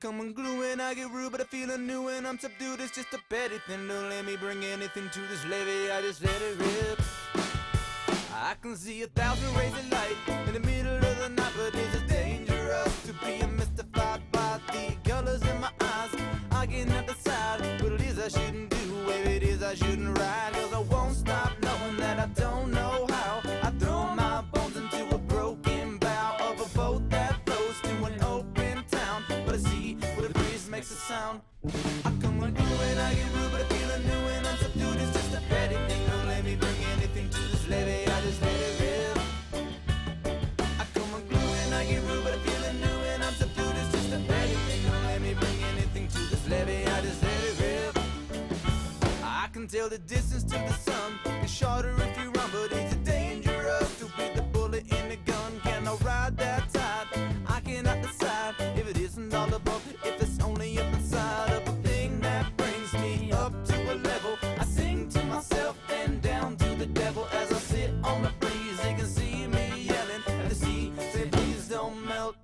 come unglued and I get rude, but I feel anew and I'm subdued. It's just a petty thing, don't let me bring anything to this levee. I just let it rip. I can see 1,000 rays of light in the middle of the night, but it's dangerous to be mystified by the colors in my eyes. I cannot decide what it is I shouldn't do, where it is I shouldn't ride, 'cause I won't stop knowing that I don't know how. I throw my bones into a broken bow of a boat that flows to an open town, but I see where the breeze makes a sound. I come unglued and I get rude, but I feel anew and I'm subdued. It's just a petty thing, don't let me bring anything to this levee. I just let it rip. I come unglued and I get rude, but I feel anew and I'm subdued. It's just a petty thing, don't let me bring anything to this levee. I just let it rip. I can tell the distance to the sun is shorter if you run, but it's dangerous to beat the bullet in the gun. Can I ride that tide? I cannot decide if it isn't all above, if it's only up inside of a thing that brings me up to a level. I sing to myself and down to the devil as I sit on the breeze. They can see me yelling at the sea, say please don't melt.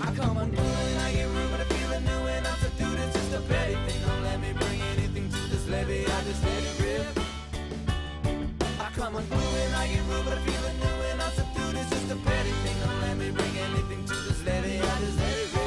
I come unglued and I get rude, but I feel anew and I'm subdued. It's just a petty thing, don't let me bring anything to this levee. I just let it rip. I come unglued and I get rude, but I feel anew and I'm subdued. It's just a petty thing, don't let me bring anything to this levee. I just let it rip.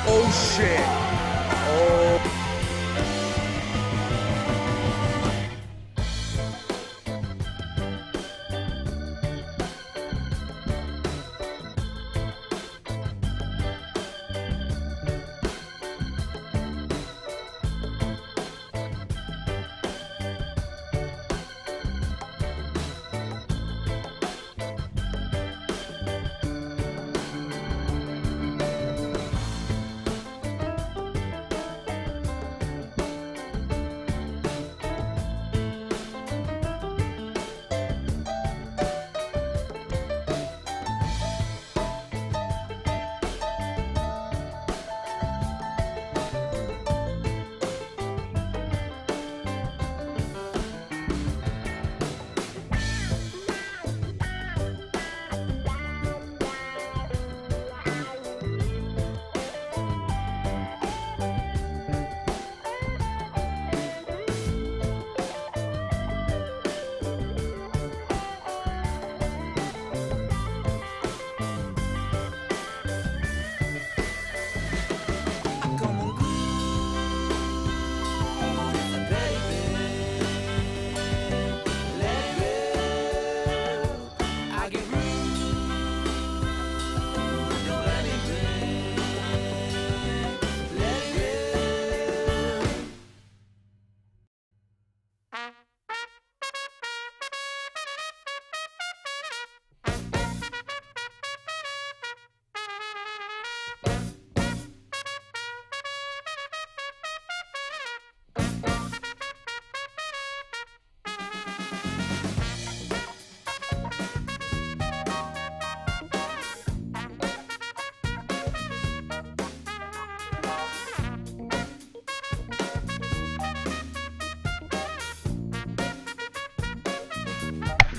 Oh shit. Oh.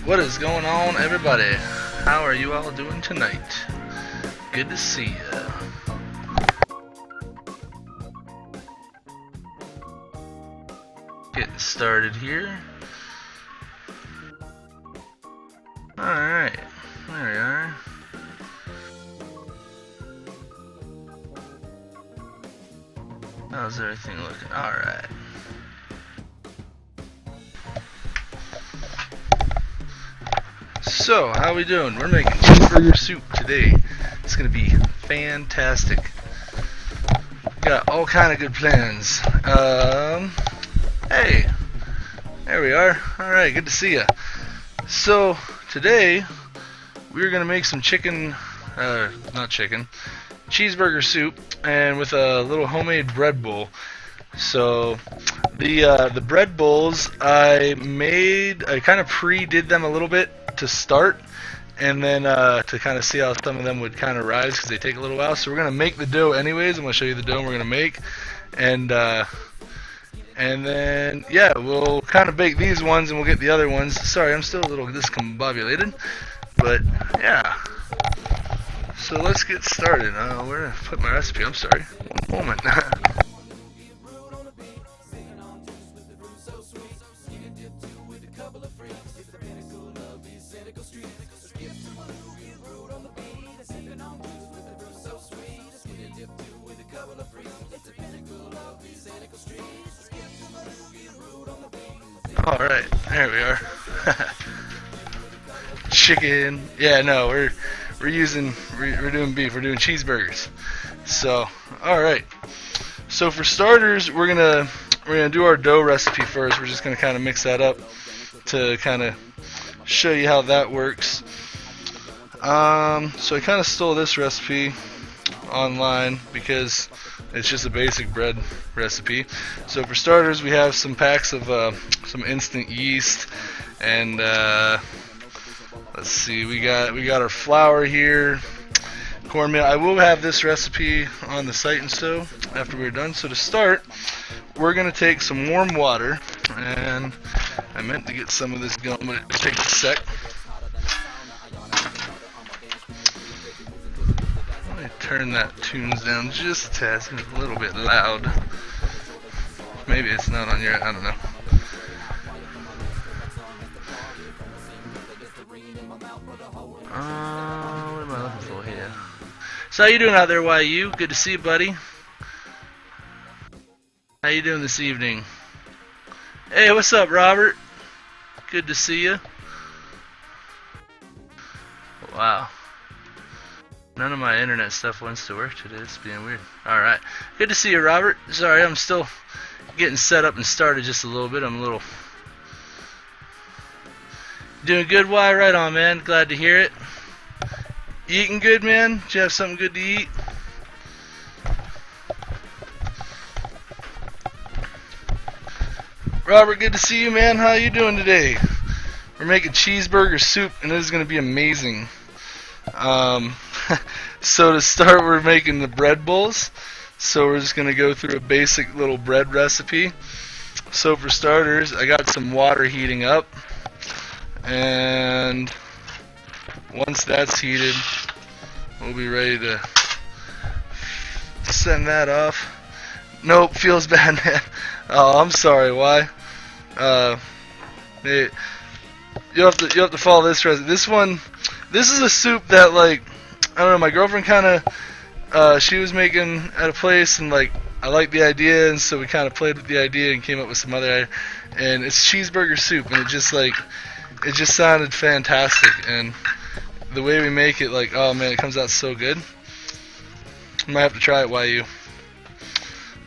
What is going on, everybody? How are you all doing tonight? Good to see ya. Getting started here. Alright, there we are. How's everything looking? Alright. So, how we doing? We're making cheeseburger soup today. It's gonna be fantastic. Got all kind of good plans. Hey, there we are. Alright, good to see ya. So, today, we're gonna make some cheeseburger soup, and with a little homemade bread bowl. So, the bread bowls I kind of pre-did them a little bit to start, and then to kind of see how some of them would kind of rise because they take a little while. So we're gonna make the dough anyways. I'm gonna show you the dough we're gonna make, and then yeah, we'll kind of bake these ones and we'll get the other ones. Sorry, I'm still a little discombobulated, but yeah. So let's get started. Where did I put my recipe? I'm sorry. One moment. Alright, there we are. Chicken. Yeah, no, we're doing beef, we're doing cheeseburgers. So, alright. So for starters, we're gonna do our dough recipe first. We're just gonna kinda mix that up to kinda show you how that works. So I kinda stole this recipe online because it's just a basic bread recipe. So for starters, we have some packs of some instant yeast, and let's see, we got our flour here, cornmeal. I will have this recipe on the site and so after we're done. So to start, we're gonna take some warm water, and I meant to get some of this going, but it takes a sec. Turn that tunes down just a tad. It's a little bit loud. Maybe it's not on your, I don't know. What am I looking for here? So how you doing out there, YU? Good to see you, buddy. How you doing this evening? Hey, what's up, Robert? Good to see you. Wow. None of my internet stuff wants to work today. It's being weird. Alright. Good to see you, Robert. Sorry, I'm still getting set up and started just a little bit. I'm a little... Doing good, Y? Right on, man. Glad to hear it. You eating good, man? Did you have something good to eat? Robert, good to see you, man. How you doing today? We're making cheeseburger soup, and it is going to be amazing. So to start, we're making the bread bowls. So we're just going to go through a basic little bread recipe. So for starters, I got some water heating up, and once that's heated, we'll be ready to send that off. Nope, feels bad, man. Oh, I'm sorry. Why? You'll have to follow this recipe. This is a soup that, like, I don't know, my girlfriend kind of, she was making at a place, and, like, I liked the idea, and so we kind of played with the idea and came up with some other, and it's cheeseburger soup, and it just sounded fantastic, and the way we make it, like, oh man, it comes out so good. I might have to try it, YU.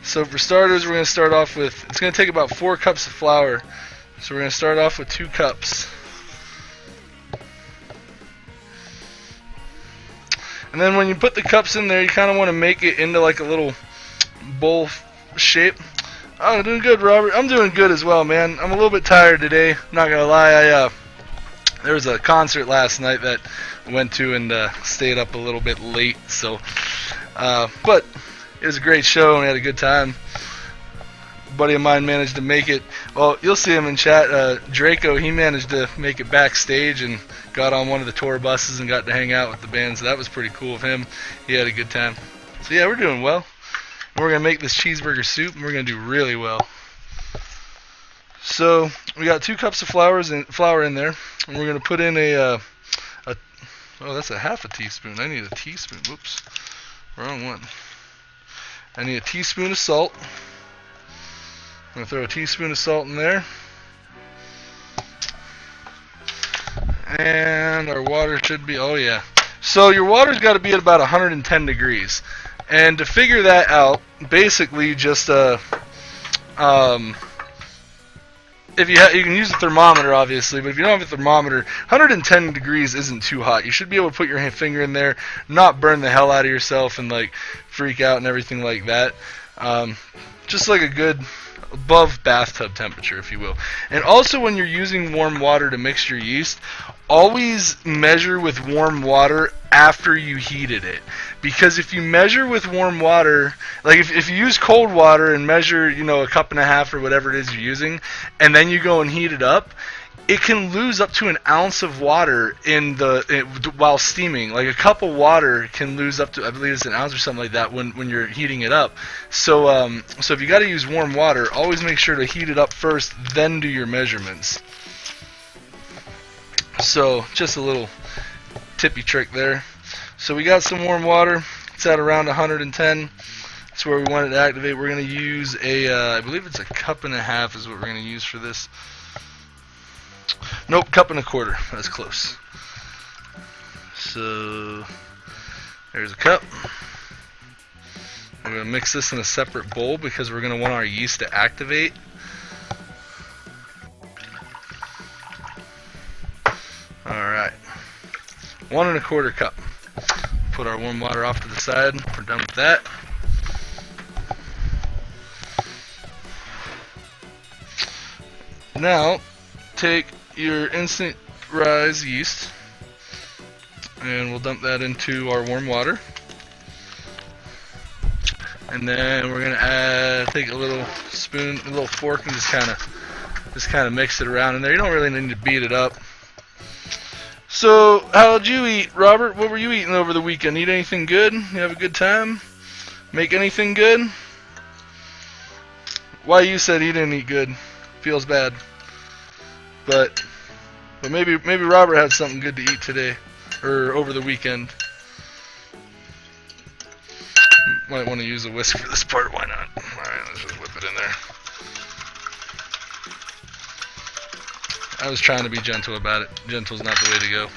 So for starters, we're going to start off with, it's going to take about 4 cups of flour, so we're going to start off with 2 cups. And then when you put the cups in there, you kind of want to make it into like a little bowl shape. Oh, I'm doing good, Robert. I'm doing good as well, man. I'm a little bit tired today. Not gonna lie. There was a concert last night that I went to and stayed up a little bit late. So, but it was a great show and we had a good time. A buddy of mine managed to make it. Well, you'll see him in chat. Draco, he managed to make it backstage and got on one of the tour buses and got to hang out with the band. So that was pretty cool of him. He had a good time. So yeah, we're doing well. We're gonna make this cheeseburger soup, and we're gonna do really well. So we got 2 cups of flour in there, and we're gonna put in oh, that's a half a teaspoon. I need a teaspoon. Whoops, wrong one. I need a teaspoon of salt. I'm gonna throw a teaspoon of salt in there, and our water should be. Oh yeah. So your water's got to be at about 110 degrees, and to figure that out, basically just if you can use a thermometer, obviously, but if you don't have a thermometer, 110 degrees isn't too hot. You should be able to put your finger in there, not burn the hell out of yourself and like freak out and everything like that. Just like a good above bathtub temperature, if you will. And also, when you're using warm water to mix your yeast, always measure with warm water after you heated it. Because if you measure with warm water, like if you use cold water and measure, a cup and a half or whatever it is you're using, and then you go and heat it up, it can lose up to an ounce of water while steaming. Like a cup of water can lose up to, I believe it's an ounce or something like that when you're heating it up. So if you got to use warm water, always make sure to heat it up first, then do your measurements. So just a little tippy trick there. So we got some warm water. It's at around 110. That's where we want it to activate. We're going to use I believe it's a cup and a half is what we're going to use for this. Nope, cup and a quarter. That's close. So there's a cup. We're going to mix this in a separate bowl because we're going to want our yeast to activate. Alright. 1 1/4 cup. Put our warm water off to the side. We're done with that. Now, take your instant rise yeast and we'll dump that into our warm water. And then we're gonna take a little spoon, a little fork, and just kind of mix it around in there. You don't really need to beat it up. So, how'd you eat, Robert? What were you eating over the weekend? Eat anything good? You have a good time? Make anything good? Why you said he didn't eat good? Feels bad. But maybe Robert had something good to eat today or over the weekend. Might want to use a whisk for this part. Why not? All right, let's just whip it in there. I was trying to be gentle about it. Gentle's not the way to go.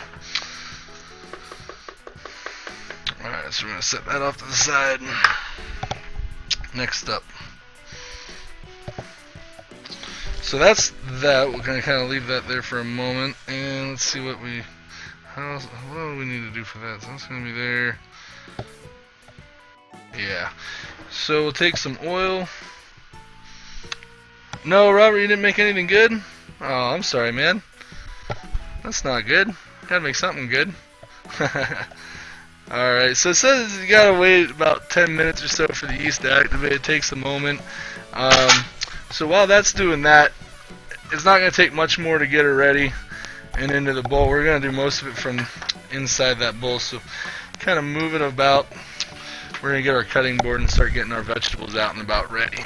Alright, so we're going to set that off to the side. Next up. So that's that. We're going to kind of leave that there for a moment. And let's see what do we need to do for that? So that's going to be there. Yeah. So we'll take some oil. No, Robert, you didn't make anything good? Oh, I'm sorry, man. That's not good. Gotta make something good. Alright, so it says you gotta wait about 10 minutes or so for the yeast to activate. It takes a moment. So while that's doing that, it's not gonna take much more to get it ready and into the bowl. We're gonna do most of it from inside that bowl. So kind of move it about. We're gonna get our cutting board and start getting our vegetables out and about ready.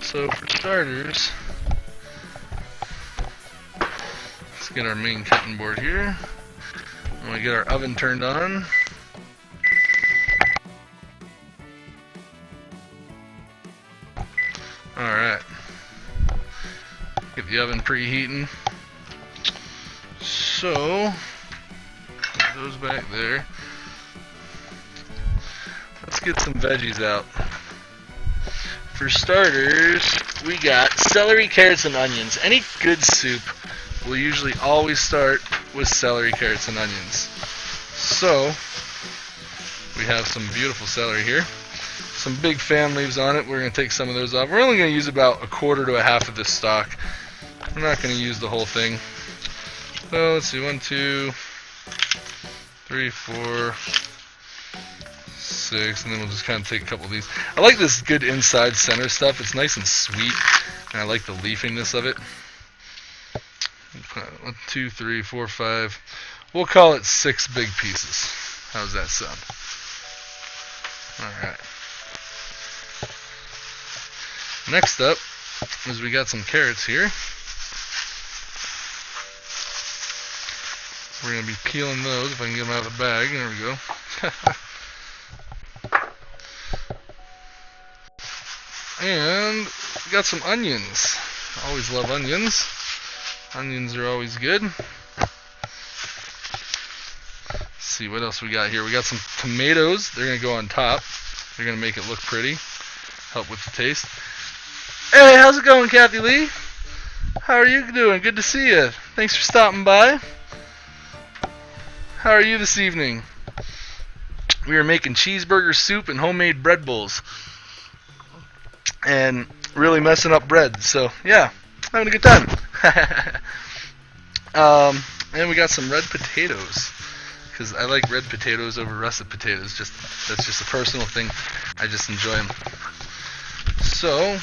So for starters, let's get our main cutting board here. I'm going to get our oven turned on. Alright. Get the oven preheating. So, put those back there. Let's get some veggies out. For starters, we got celery, carrots, and onions. Any good soup will usually always start with celery, carrots, and onions. So, we have some beautiful celery here. Some big fan leaves on it. We're going to take some of those off. We're only going to use about 1/4 to 1/2 of this stock. We're not going to use the whole thing. So, let's see. 1, 2, 3, 4, 6, and then we'll just kind of take a couple of these. I like this good inside center stuff. It's nice and sweet, and I like the leafiness of it. 1, 2, 3, 4, 5. We'll call it 6 big pieces. How's that sound? Alright. Next up is we got some carrots here. We're going to be peeling those if I can get them out of the bag. There we go. And we got some onions. Always love onions. Onions are always good. Let's see what else we got here. We got some tomatoes. They're going to go on top. They're going to make it look pretty. Help with the taste. Hey, how's it going, Kathy Lee? How are you doing? Good to see you. Thanks for stopping by. How are you this evening? We are making cheeseburger soup and homemade bread bowls. And really messing up bread. So, yeah, having a good time. And we got some red potatoes. Because I like red potatoes over russet potatoes. That's just a personal thing. I just enjoy them. So,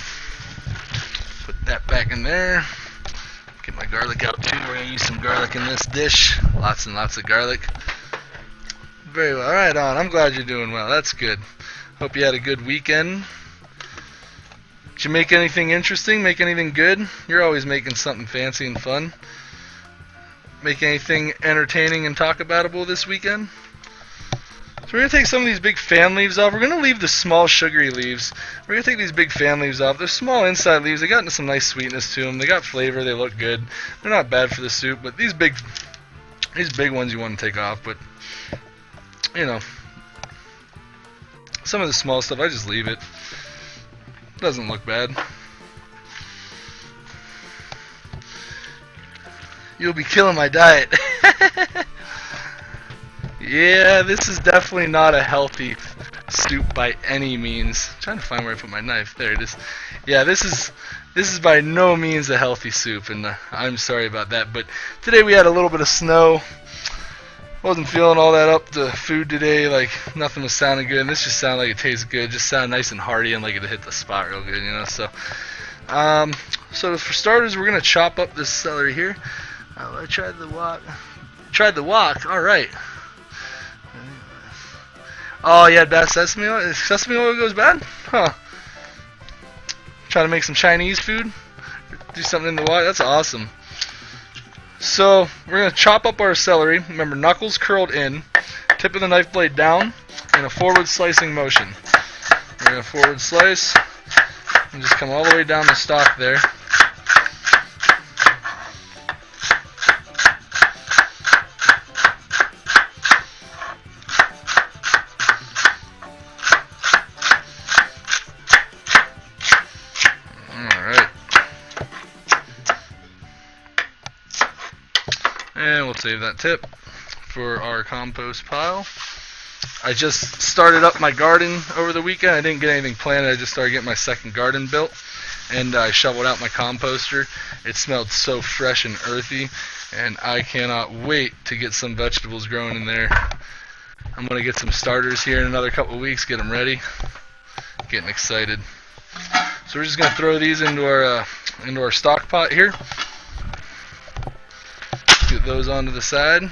put that back in there. Get my garlic out too. We're going to use some garlic in this dish. Lots and lots of garlic. Very well. Right on. I'm glad you're doing well. That's good. Hope you had a good weekend. Did you make anything interesting? Make anything good? You're always making something fancy and fun. Make anything entertaining and talk aboutable this weekend? So we're going to take some of these big fan leaves off. We're going to leave the small sugary leaves. We're going to take these big fan leaves off. They're small inside leaves. They got some nice sweetness to them. They got flavor. They look good. They're not bad for the soup, but these big ones you want to take off. But, you know, some of the small stuff, I just leave it. Doesn't look bad. You'll be killing my diet. Yeah, this is definitely not a healthy soup by any means. I'm trying to find where I put my knife. There it is. Yeah, this is by no means a healthy soup, and I'm sorry about that. But today we had a little bit of snow. Wasn't feeling all that up to food today. Like nothing was sounding good. And this just sounded like it tastes good. Just sounded nice and hearty and like it hit the spot real good, you know. So, so for starters, we're gonna chop up this celery here. I tried the wok. Tried the wok. All right. Oh, you had bad sesame oil? Sesame oil goes bad? Huh. Trying to make some Chinese food? Do something in the wok? That's awesome. So, we're going to chop up our celery. Remember, knuckles curled in, tip of the knife blade down, in a forward slicing motion. We're going to forward slice, and just come all the way down the stalk there. And we'll save that tip for our compost pile. I just started up my garden over the weekend. I didn't get anything planted. I just started getting my second garden built. And I shoveled out my composter. It smelled so fresh and earthy. And I cannot wait to get some vegetables growing in there. I'm going to get some starters here in another couple of weeks. Get them ready. Getting excited. So we're just going to throw these into our stock pot here. Get those onto the side.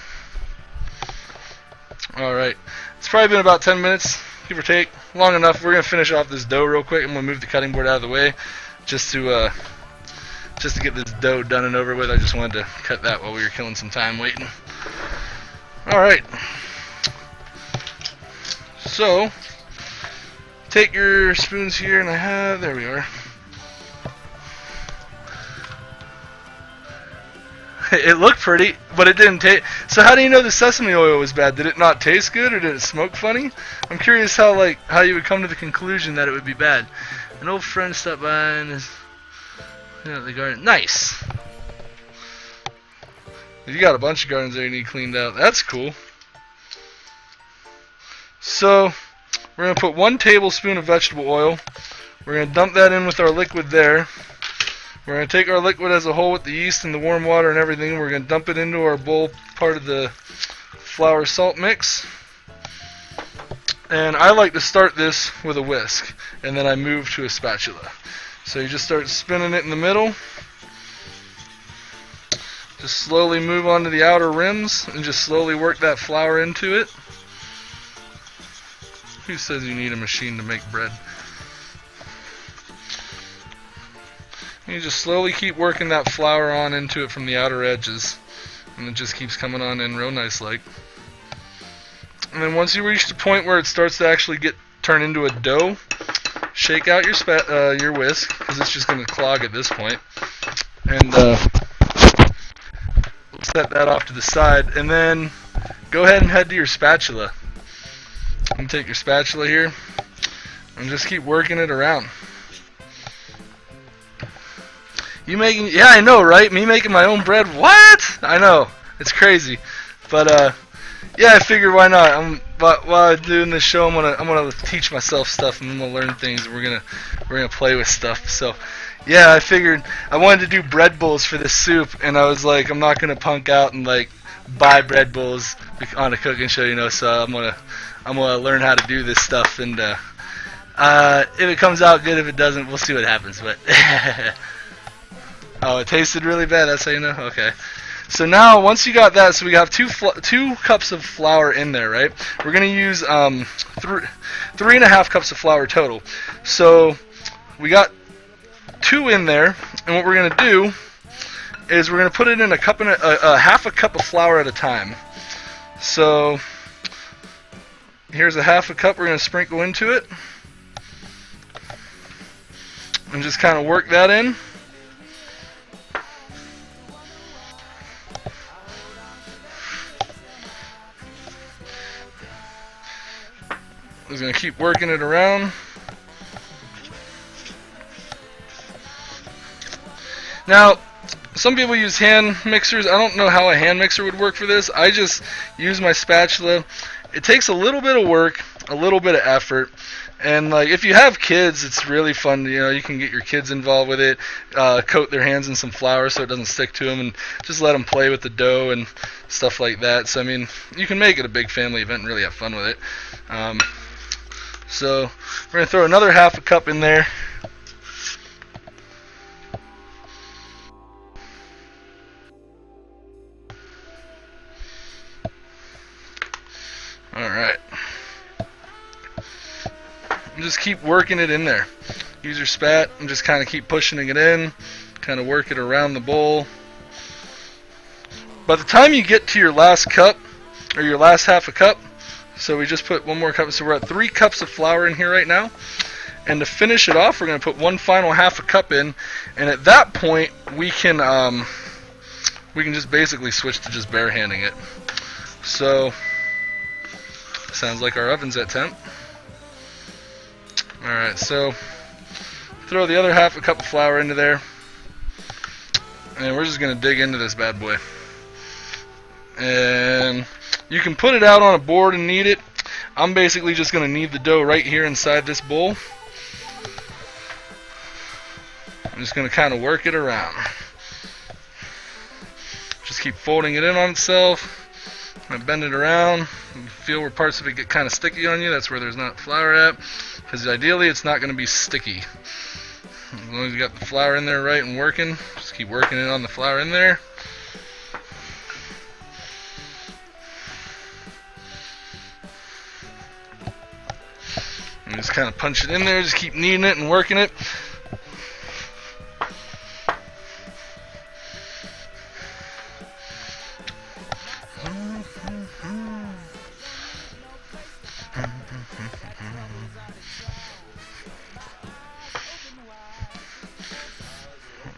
Alright. It's probably been about 10 minutes, give or take. Long enough. We're going to finish off this dough real quick. I'm going to move the cutting board out of the way just to get this dough done and over with. I just wanted to cut that while we were killing some time waiting. Alright. So, take your spoons here, and there we are. It looked pretty, but it didn't taste. So how do you know the sesame oil was bad? Did it not taste good, or did it smoke funny? I'm curious how you would come to the conclusion that it would be bad. An old friend stopped by and is the garden. Nice. You got a bunch of gardens there you need cleaned out. That's cool. So we're gonna put 1 tablespoon of vegetable oil. We're gonna dump that in with our liquid there. We're going to take our liquid as a whole with the yeast and the warm water and everything. We're going to dump it into our bowl, part of the flour salt mix. And I like to start this with a whisk, and then I move to a spatula. So you just start spinning it in the middle. Just slowly move onto the outer rims and just slowly work that flour into it. Who says you need a machine to make bread? You just slowly keep working that flour on into it from the outer edges, and it just keeps coming on in real nice like. And then once you reach the point where it starts to actually turn into a dough, shake out your whisk, because it's just going to clog at this point, and set that off to the side, and then go ahead and head to your spatula. And take your spatula here and just keep working it around. You making? Yeah, I know, right? Me making my own bread? What? I know, it's crazy, but yeah, I figured why not? While I'm doing this show, I'm gonna teach myself stuff, and I'm gonna learn things. And we're gonna play with stuff. So yeah, I figured I wanted to do bread bowls for this soup, and I was like, I'm not gonna punk out and like buy bread bowls on a cooking show, you know. So I'm gonna learn how to do this stuff, and if it comes out good, if it doesn't, we'll see what happens. But oh, it tasted really bad. That's how you know. Okay. So now, once you got that, so we have two cups of flour in there, right? We're gonna use 3.5 cups of flour total. So we got 2 in there, and what we're gonna do is we're gonna put it in a cup and a half a cup of flour at a time. So here's a half a cup we're gonna sprinkle into it, and just kind of work that in. Just gonna keep working it around. Now, some people use hand mixers. I don't know how a hand mixer would work for this. I just use my spatula. It takes a little bit of work, a little bit of effort, and like if you have kids, it's really fun. You know, you can get your kids involved with it, coat their hands in some flour so it doesn't stick to them, and just let them play with the dough and stuff like that. So I mean, you can make it a big family event and really have fun with it. So we're going to throw another half a cup in there. Alright. Just keep working it in there. Use your spat and just kind of keep pushing it in. Kind of work it around the bowl. By the time you get to your last cup, or your last half a cup, so we just put one more cup, so we're at 3 cups of flour in here right now. And to finish it off, we're going to put one final half a cup in, and at that point we can just basically switch to just bare handing it. So sounds like our oven's at temp. Alright, so throw the other half a cup of flour into there, and we're just going to dig into this bad boy. And you can put it out on a board and knead it. I'm basically just going to knead the dough right here inside this bowl. I'm just going to kind of work it around. Just keep folding it in on itself. And bend it around. You feel where parts of it get kind of sticky on you. That's where there's not flour at. Because ideally it's not going to be sticky. As long as you got the flour in there right and working, just keep working it on the flour in there. And just kind of punch it in there, just keep kneading it and working it.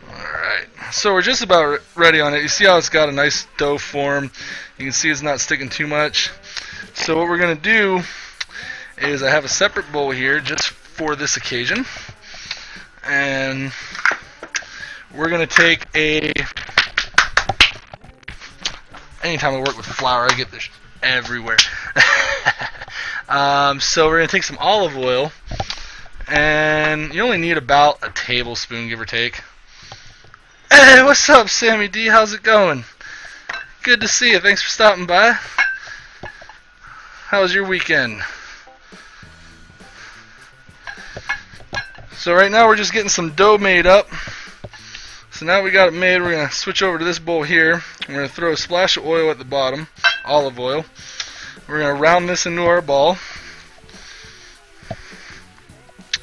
Alright, so we're just about ready on it. You see how it's got a nice dough form. You can see it's not sticking too much. So what we're going to do is I have a separate bowl here just for this occasion, and we're going to take anytime I work with flour I get this everywhere. So we're going to take some olive oil, and you only need about a tablespoon, give or take. Hey, what's up, Sammy D? How's it going? Good to see you. Thanks for stopping by. How was your weekend? So right now we're just getting some dough made up. So now we got it made, we're going to switch over to this bowl here. We're going to throw a splash of oil at the bottom, olive oil. We're going to round this into our ball,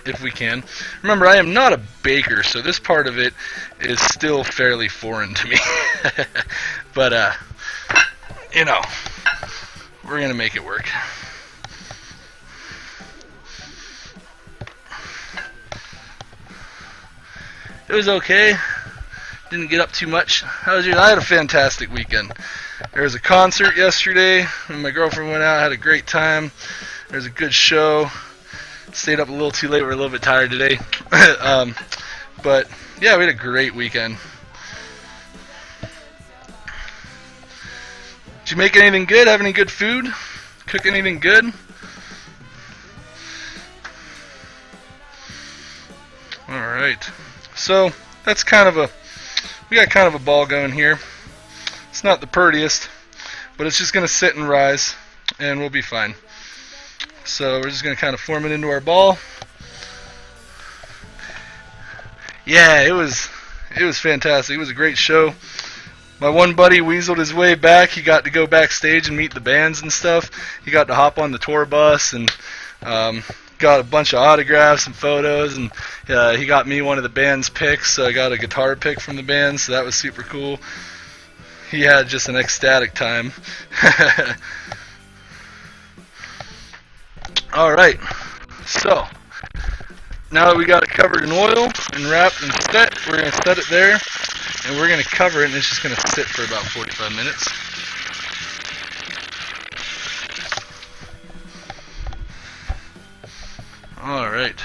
if we can. Remember, I am not a baker, so this part of it is still fairly foreign to me. But, you know, we're going to make it work. It was okay. Didn't get up too much. How was yours? I had a fantastic weekend. There was a concert yesterday, and my girlfriend went out, had a great time. There was a good show. Stayed up a little too late. We're a little bit tired today. But, yeah, we had a great weekend. Did you make anything good? Have any good food? Cook anything good? Alright. So, that's kind of we got kind of a ball going here. It's not the prettiest, but it's just going to sit and rise, and we'll be fine. So we're just going to kind of form it into our ball. Yeah, it was fantastic. It was a great show. My one buddy weaseled his way back. He got to go backstage and meet the bands and stuff. He got to hop on the tour bus and got a bunch of autographs and photos, and he got me one of the band's picks, so I got a guitar pick from the band, so that was super cool. He had just an ecstatic time. Alright, so now that we got it covered in oil and wrapped and set, we're going to set it there, and we're going to cover it, and it's just going to sit for about 45 minutes. Alright.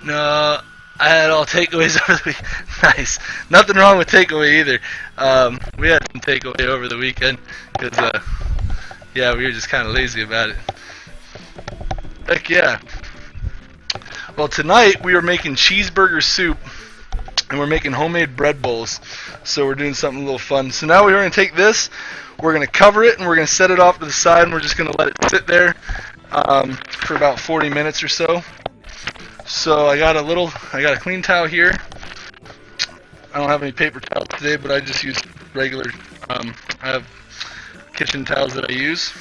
No, I had all takeaways over the week. Nice. Nothing wrong with takeaway either. We had some takeaway over the weekend because, yeah, we were just kind of lazy about it. Heck yeah. Well, tonight we were making cheeseburger soup and we're making homemade bread bowls. So we're doing something a little fun. So now we're going to take this, we're going to cover it, and we're going to set it off to the side, and we're just going to let it sit there for about 40 minutes or so. So I got a clean towel here. I don't have any paper towels today, but I just use regular, I have kitchen towels that I use.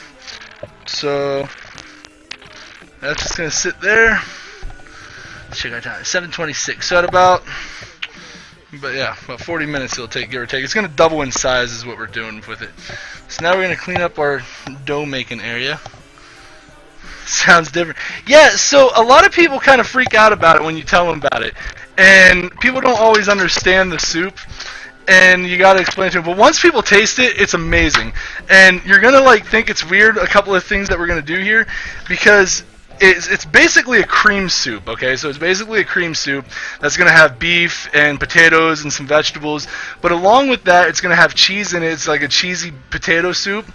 So that's just going to sit there. Check our time, 7:26. So at about 40 minutes it'll take, give or take. It's going to double in size is what we're doing with it. So now we're going to clean up our dough making area. Sounds different. Yeah, so a lot of people kind of freak out about it when you tell them about it. And people don't always understand the soup. And you got to explain to them. But once people taste it, it's amazing. And you're going to think it's weird, a couple of things that we're going to do here. Because it's basically a cream soup, okay? So it's basically a cream soup that's going to have beef and potatoes and some vegetables. But along with that, it's going to have cheese in it. It's like a cheesy potato soup.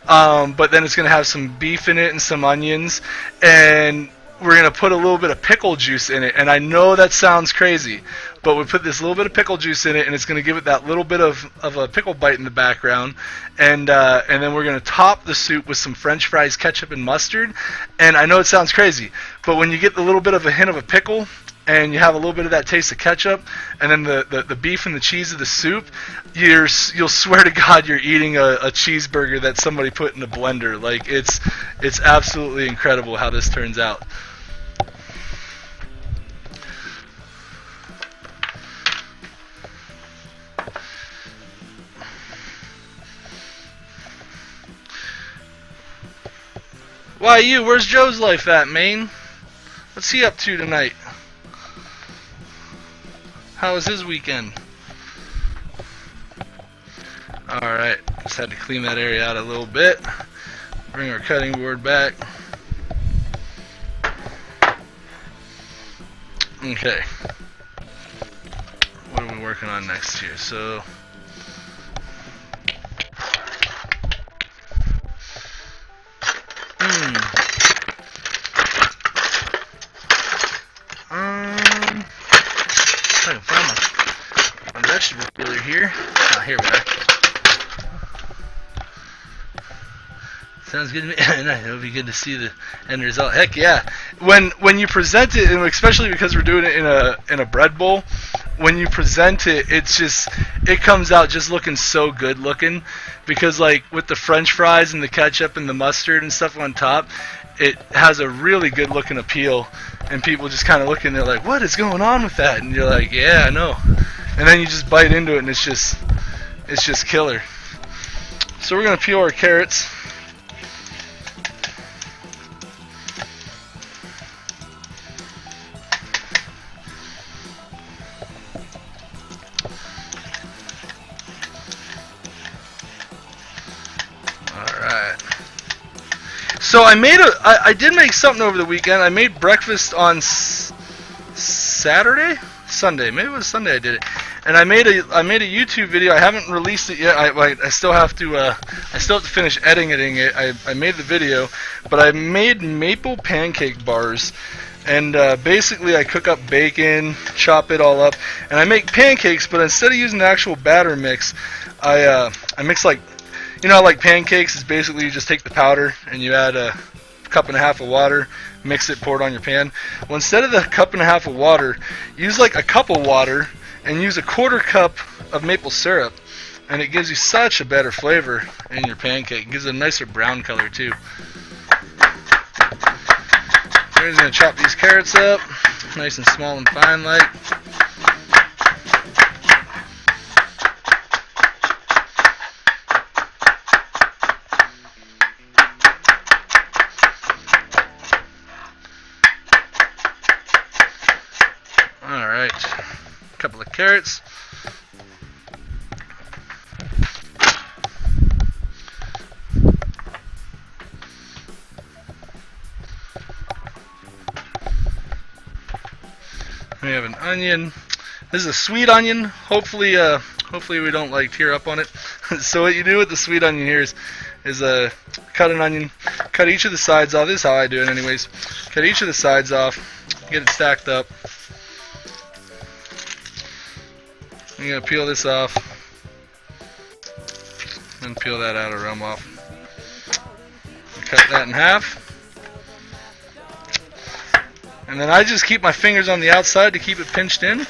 But then it's going to have some beef in it and some onions. And we're going to put a little bit of pickle juice in it. And I know that sounds crazy, but we put this little bit of pickle juice in it, and it's going to give it that little bit of a pickle bite in the background. And then we're going to top the soup with some French fries, ketchup, and mustard. And I know it sounds crazy, but when you get the little bit of a hint of a pickle, and you have a little bit of that taste of ketchup, and then the beef and the cheese of the soup, you'll swear to God you're eating a cheeseburger that somebody put in a blender. Like, it's absolutely incredible how this turns out. Why you? Where's Joe's life at, Maine? What's he up to tonight? How was his weekend? Alright, just had to clean that area out a little bit. Bring our cutting board back. Okay. What are we working on next here? So, I can find my vegetable peeler here. Oh, here we are. Sounds good to me. It'll be good to see the end result. Heck yeah! When you present it, and especially because we're doing it in a bread bowl, when you present it, it comes out just looking so good looking. Because like with the French fries and the ketchup and the mustard and stuff on top, it has a really good looking appeal, and people just kind of look and they're like, "What is going on with that?" And you're like, "Yeah, I know." And then you just bite into it, and it's just killer. So we're gonna peel our carrots. So I did make something over the weekend. I made breakfast on Sunday, maybe it was Sunday I did it, and I made a YouTube video. I haven't released it yet. I still have to finish editing it. I made the video, but I made maple pancake bars, and basically I cook up bacon, chop it all up, and I make pancakes. But instead of using the actual batter mix, I mix like. You know, like pancakes is basically you just take the powder and you add a cup and a half of water, mix it, pour it on your pan. Well, instead of the cup and a half of water, use like a cup of water and use a quarter cup of maple syrup, and it gives you such a better flavor in your pancake. It gives it a nicer brown color too. So we're just going to chop these carrots up, nice and small and fine like. Couple of carrots. We have an onion. This is a sweet onion. Hopefully we don't like tear up on it. So what you do with the sweet onion here is cut an onion, cut each of the sides off. This is how I do it anyways. Cut each of the sides off, get it stacked up. I'm going to peel this off and peel that outer rim off. Cut that in half. And then I just keep my fingers on the outside to keep it pinched in.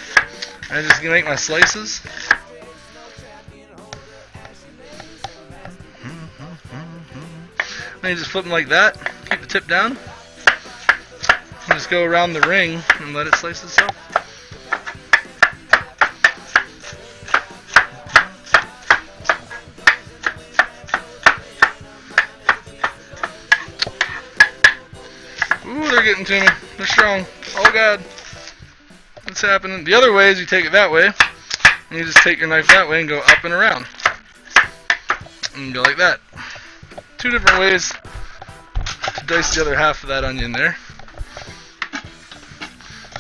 I just make my slices. Then you just flip them like that. Keep the tip down. And just go around the ring and let it slice itself. Ooh, they're getting to me. They're strong. Oh God. What's happening? The other way is you take it that way, and you just take your knife that way and go up and around. And go like that. Two different ways to dice the other half of that onion there.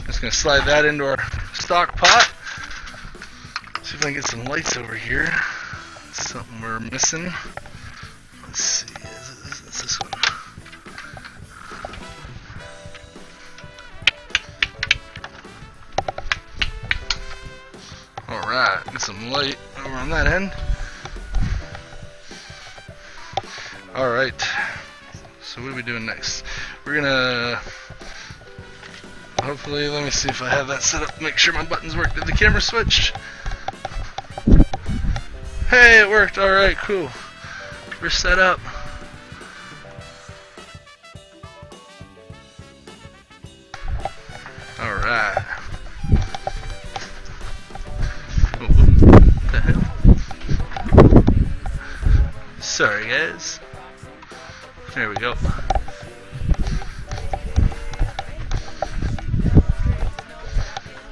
Just going to slide that into our stock pot. See if I can get some lights over here. Something we're missing. Let's see. Is this one? Alright, get some light over on that end. Alright, so what are we doing next? We're gonna, hopefully, let me see if I have that set up, make sure my buttons work. Did the camera switch? Hey, it worked, alright, cool. We're set up. Alright. What the hell? Sorry guys. There we go.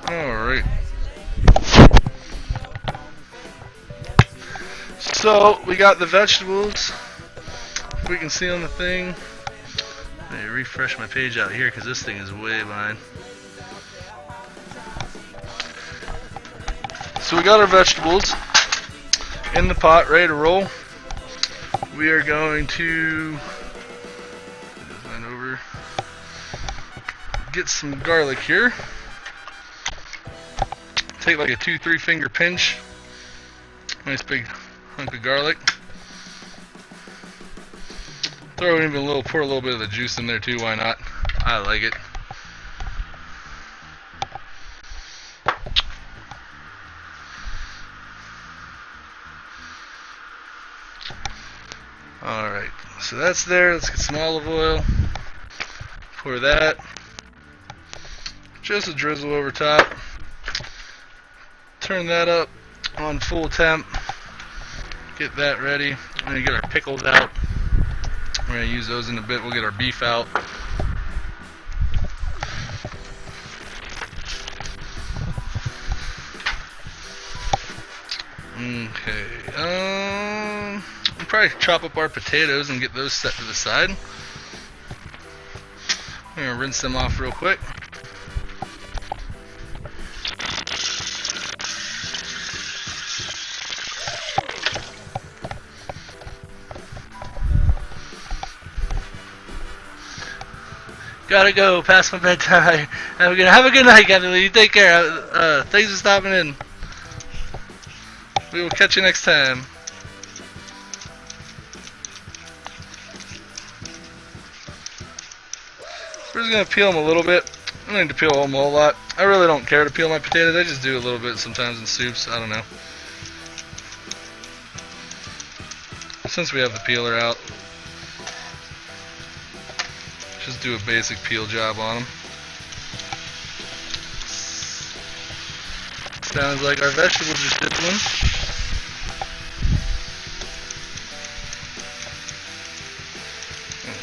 Alright. So, we got the vegetables. If we can see on the thing. Let me refresh my page out here because this thing is way behind. So we got our vegetables in the pot, ready to roll. We are going to get some garlic here. Take like a 2-3 finger pinch. Nice big hunk of garlic. Pour a little bit of the juice in there too. Why not? I like it. All right, so that's there. Let's get some olive oil. Pour that. Just a drizzle over top. Turn that up on full temp. Get that ready. We're gonna get our pickles out. We're gonna use those in a bit. We'll get our beef out. Okay. We'll probably chop up our potatoes and get those set to the side. We're gonna rinse them off real quick. Gotta go, past my bedtime. Have a good night, Captain Lee. You take care. Thanks for stopping in. We will catch you next time. We're just gonna peel them a little bit. I don't need to peel them a whole lot. I really don't care to peel my potatoes. I just do a little bit sometimes in soups. I don't know. Since we have the peeler out, just do a basic peel job on them. Sounds like our vegetables are sizzling.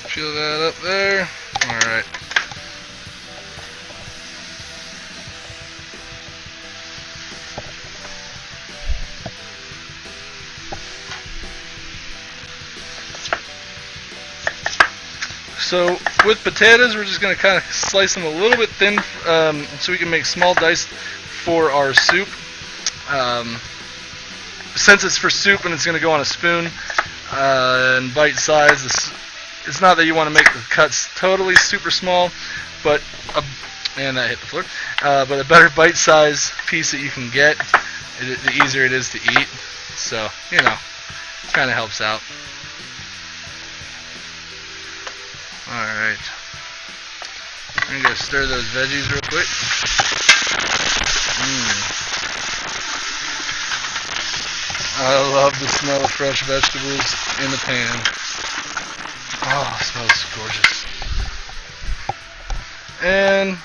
Peel that up there. Alright. So with potatoes, we're just going to kind of slice them a little bit thin so we can make small dice for our soup. Since it's for soup and it's going to go on a spoon and bite size, it's not that you want to make the cuts totally super small, but and that hit the floor. But a better bite size piece that you can get, the easier it is to eat. So, you know, kind of helps out. Alright. I'm going to stir those veggies real quick. I love the smell of fresh vegetables in the pan. Oh, it smells gorgeous. And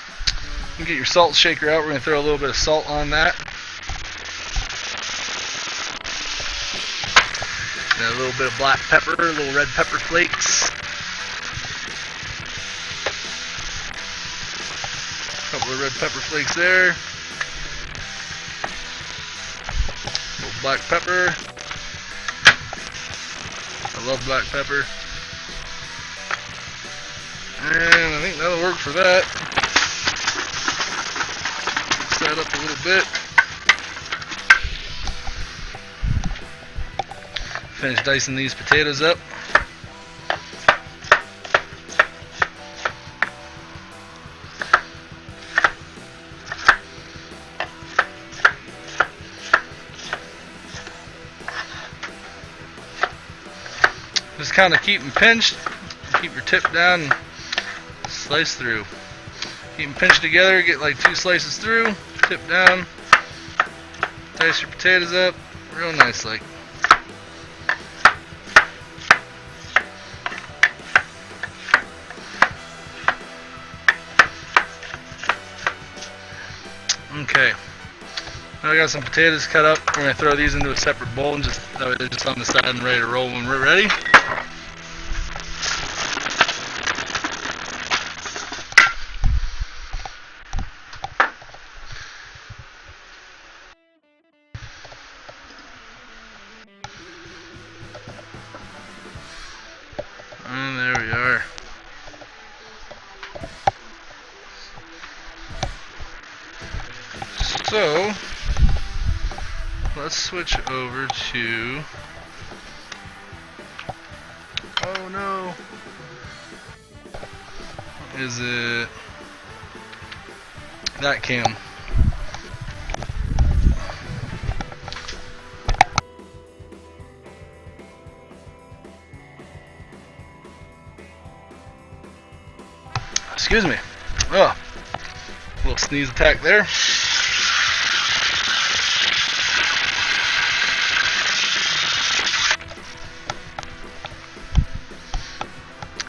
you get your salt shaker out. We're going to throw a little bit of salt on that. And a little bit of black pepper, little red pepper flakes. Couple of red pepper flakes there. A little black pepper. I love black pepper. And I think that'll work for that. Mix that up a little bit. Finish dicing these potatoes up. Just kind of keep them pinched. Keep your tip down and slice through. Keep them pinched together, get like 2 slices through, tip down, dice your potatoes up real nice like. Okay, now I got some potatoes cut up. We're going to throw these into a separate bowl and just that way they're just on the side and ready to roll when we're ready. And there we are. So, let's switch over to, oh no, is it that cam? Excuse me. Oh, little sneeze attack there.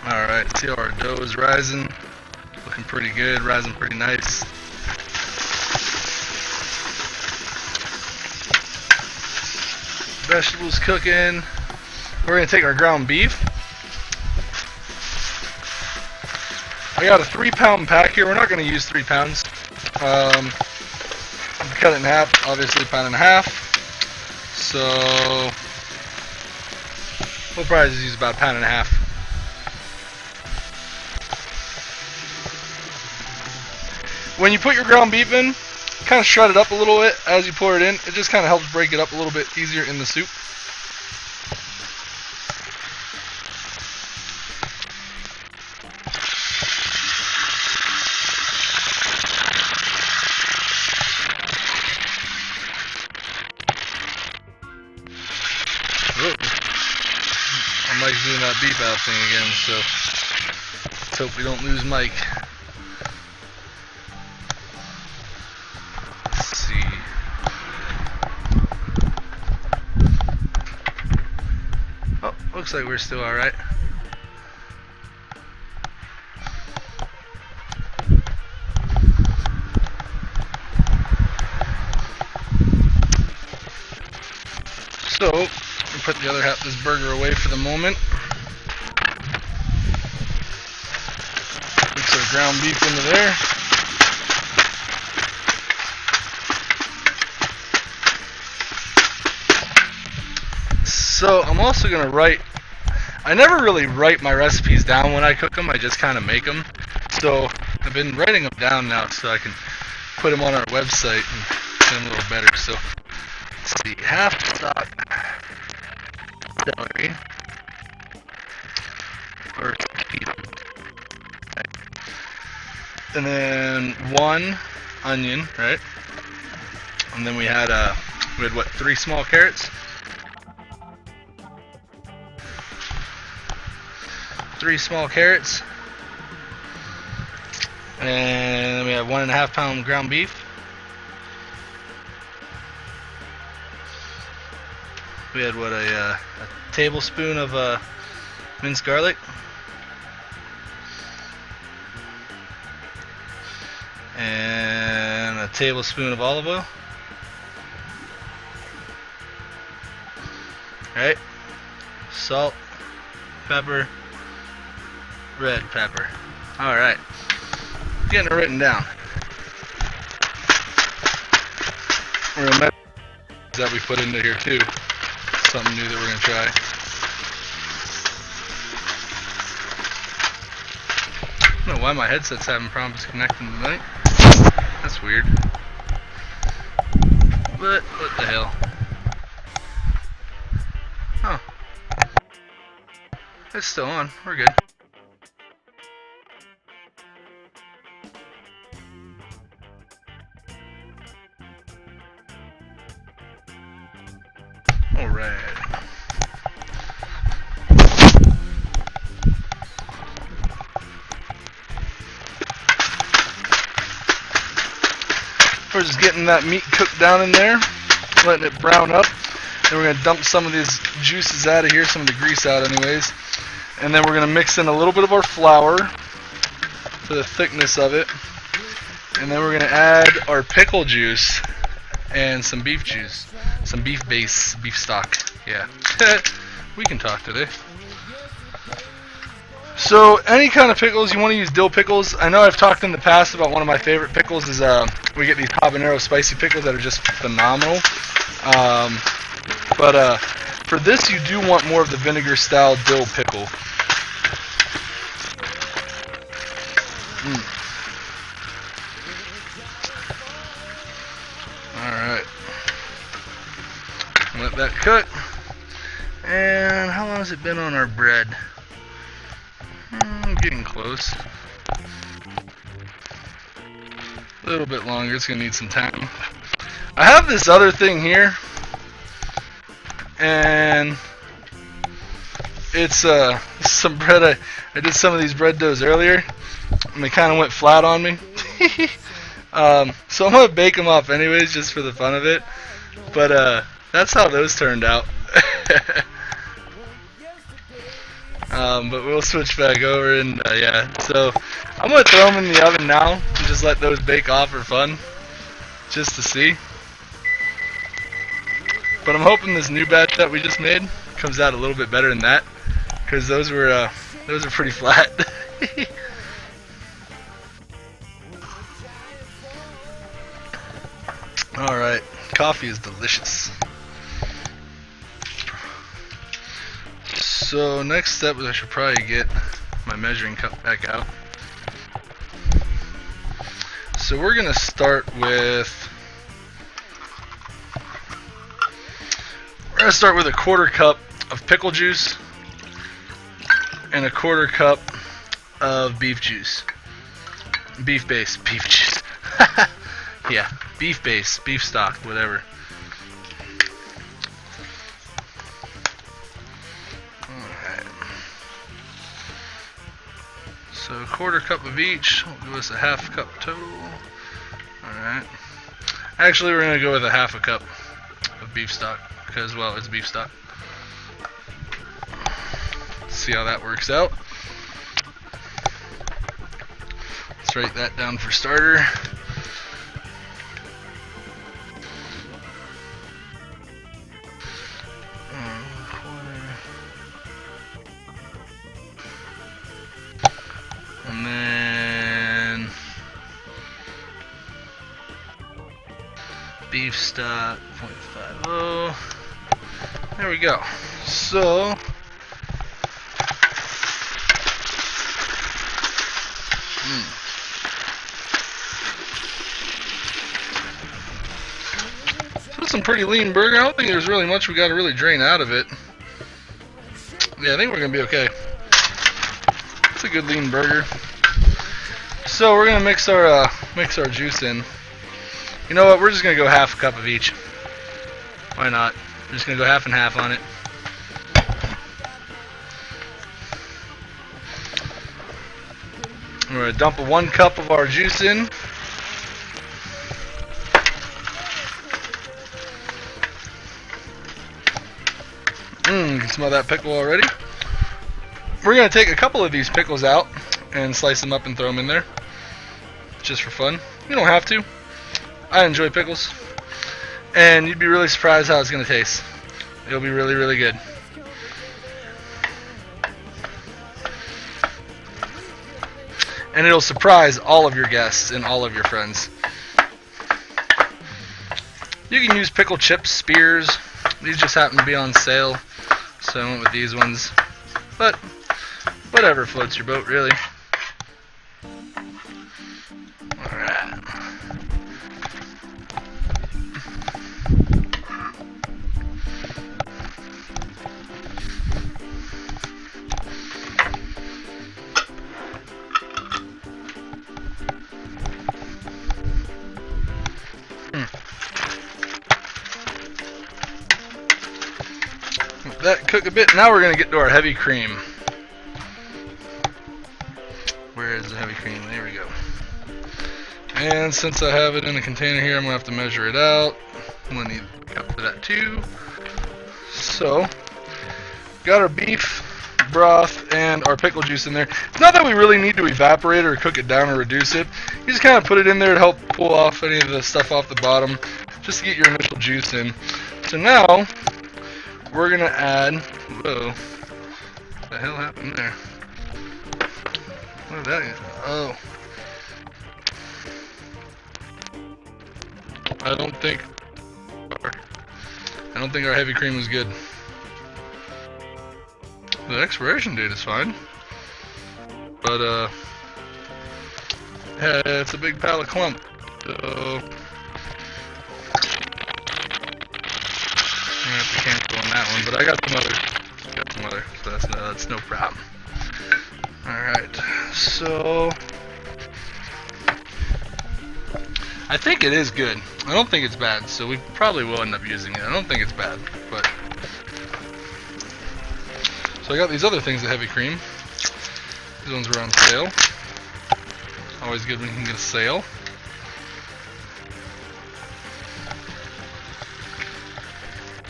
Alright, see how our dough is rising. Looking pretty good, rising pretty nice. Vegetables cooking. We're going to take our ground beef. I got a 3-pound pack here. We're not going to use 3 pounds. Cut it in half, obviously 1.5 pounds. So we'll probably just use about 1.5 pounds. When you put your ground beef in, kind of shred it up a little bit as you pour it in. It just kind of helps break it up a little bit easier in the soup. Mike's doing that beep out thing again, so let's hope we don't lose Mike. Let's see. Oh, looks like we're still alright. So, we'll put the other half of this burger away for the moment. Mix our ground beef into there. So, I'm also going to write, I never really write my recipes down when I cook them, I just kind of make them. So, I've been writing them down now so I can put them on our website and get them a little better. So, let's see, half stock celery or and then 1 onion, right? And then we had what, 3 small carrots? 3 small carrots. And then we have 1.5 pound ground beef. We had what, a tablespoon of minced garlic. And a tablespoon of olive oil. Right? Salt, pepper, red pepper. Alright. Getting it written down. We're gonna that we put into here too. Something new that we're gonna try. I don't know why my headset's having problems connecting tonight. That's weird. But what the hell? Oh. It's still on. We're good. Alright. We're just getting that meat cooked down in there, letting it brown up. Then we're going to dump some of these juices out of here, some of the grease out anyways. And then we're going to mix in a little bit of our flour for the thickness of it. And then we're going to add our pickle juice and some beef juice. Some beef base, beef stock. Yeah. We can talk today. So, any kind of pickles, you want to use dill pickles. I know I've talked in the past about one of my favorite pickles is we get these habanero spicy pickles that are just phenomenal. But for this, you do want more of the vinegar style dill pickle. Alright. Let that cook. And how long has it been on our bread? Getting close. A little bit longer. It's going to need some time. I have this other thing here. And it's some bread. I did some of these bread doughs earlier. and they kind of went flat on me. So I'm gonna bake them up anyways, just for the fun of it. But that's how those turned out. But we'll switch back over, and yeah. So I'm gonna throw them in the oven now and just let those bake off for fun, just to see. But I'm hoping this new batch that we just made comes out a little bit better than that, because those were pretty flat. Alright, coffee is delicious. So next step is I should probably get my measuring cup back out. So we're gonna start with a 1/4 cup of pickle juice and a 1/4 cup of beef juice. Beef juice. Yeah, beef base, beef stock, whatever. Alright. So 1/4 cup of each will give us a 1/2 cup total. Alright. Actually, we're going to go with a 1/2 cup of beef stock, because, well, it's beef stock. Let's see how that works out. Let's write that down for starter. And then beef stock 0.50. There we go. So it's some pretty lean burger. I don't think there's really much we got to really drain out of it. Yeah, I think we're gonna be okay. It's a good lean burger. So we're gonna mix our juice in. You know what? We're just gonna go 1/2 cup of each. Why not? We're just gonna go 1/2 and 1/2 on it. We're gonna dump 1 cup of our juice in. You can smell that pickle already. We're going to take a couple of these pickles out and slice them up and throw them in there, just for fun. You don't have to. I enjoy pickles, and you'd be really surprised how it's going to taste. It'll be really, really good. And it'll surprise all of your guests and all of your friends. You can use pickle chips, spears. These just happen to be on sale, so I went with these ones. But whatever floats your boat, really. Alright. Let that cook a bit. Now we're going to get to our heavy cream. Where is the heavy cream? There we go. And since I have it in a container here, I'm going to have to measure it out. I'm going to need a cup for that too. So, got our beef broth and our pickle juice in there. It's not that we really need to evaporate or cook it down or reduce it. You just kind of put it in there to help pull off any of the stuff off the bottom, just to get your initial juice in. So now, we're going to add, whoa, what the hell happened there? What is that? Oh. I don't think our heavy cream is good. The expiration date is fine. But yeah, it's a big pile of clump. So I'm gonna have to cancel on that one, but I got some other, so that's no problem. Alright, so I think it is good. I don't think it's bad, so we probably will end up using it. I don't think it's bad, but so I got these other things of heavy cream. These ones were on sale. Always good when you can get a sale.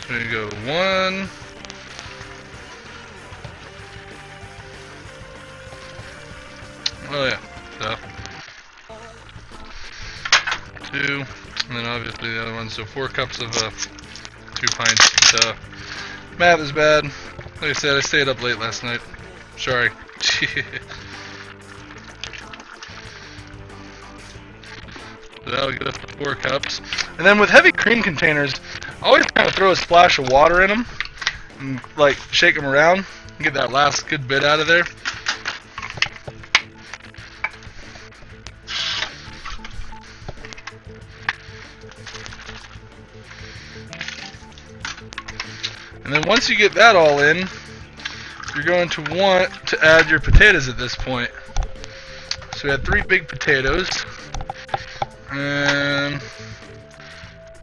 There you go, 1. Oh yeah, so 2, and then obviously the other one. So 4 cups of 2 pints. So math is bad. Like I said, I stayed up late last night. Sorry. So that'll get us to 4 cups. And then with heavy cream containers, I always kind of throw a splash of water in them and like shake them around and get that last good bit out of there. And then once you get that all in, you're going to want to add your potatoes at this point. So we had 3 big potatoes. And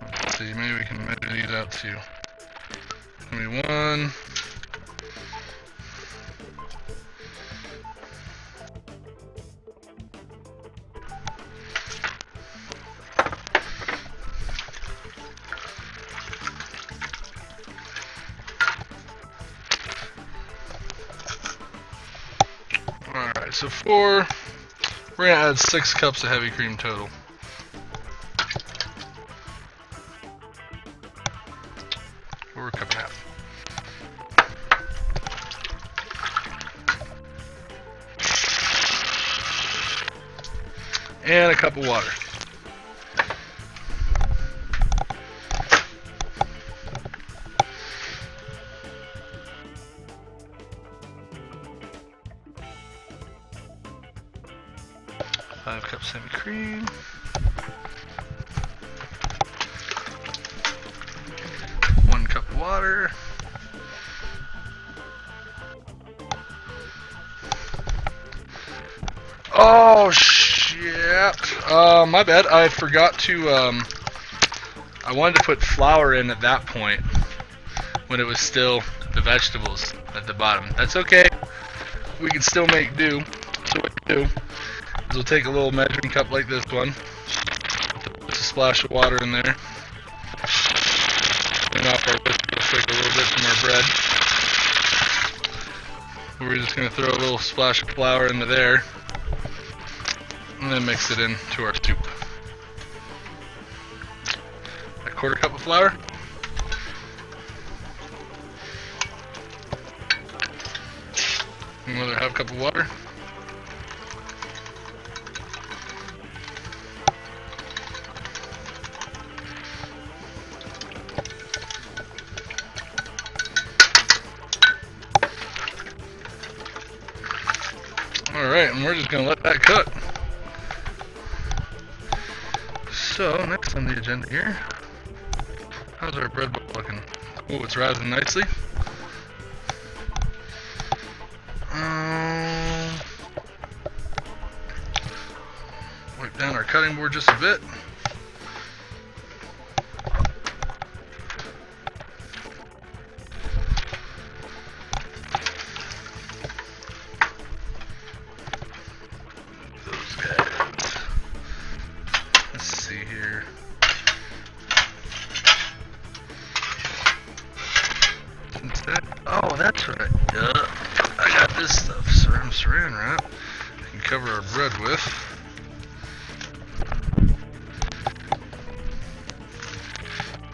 let's see, maybe we can measure these out too. Give me 1. Alright, so 4, we're going to add 6 cups of heavy cream total. Or a cup and a half. And a cup of water. Five cups heavy cream. 1 cup of water. Oh shit! My bad. I forgot to. I wanted to put flour in at that point when it was still the vegetables at the bottom. That's okay. We can still make do. So what we do is we'll take a little measuring cup like this one, put a splash of water in there, and off our whisk real quick a little bit from our bread. We're just going to throw a little splash of flour into there, and then mix it into our soup. A 1/4 cup of flour. Another 1/2 cup of water. Alright, and we're just going to let that cook. So, next on the agenda here, how's our bread bowl looking? Oh, it's rising nicely. Wipe down our cutting board just a bit. Those guys. Let's see here. Oh, that's right. I got this stuff. Saran wrap. I can cover our bread with.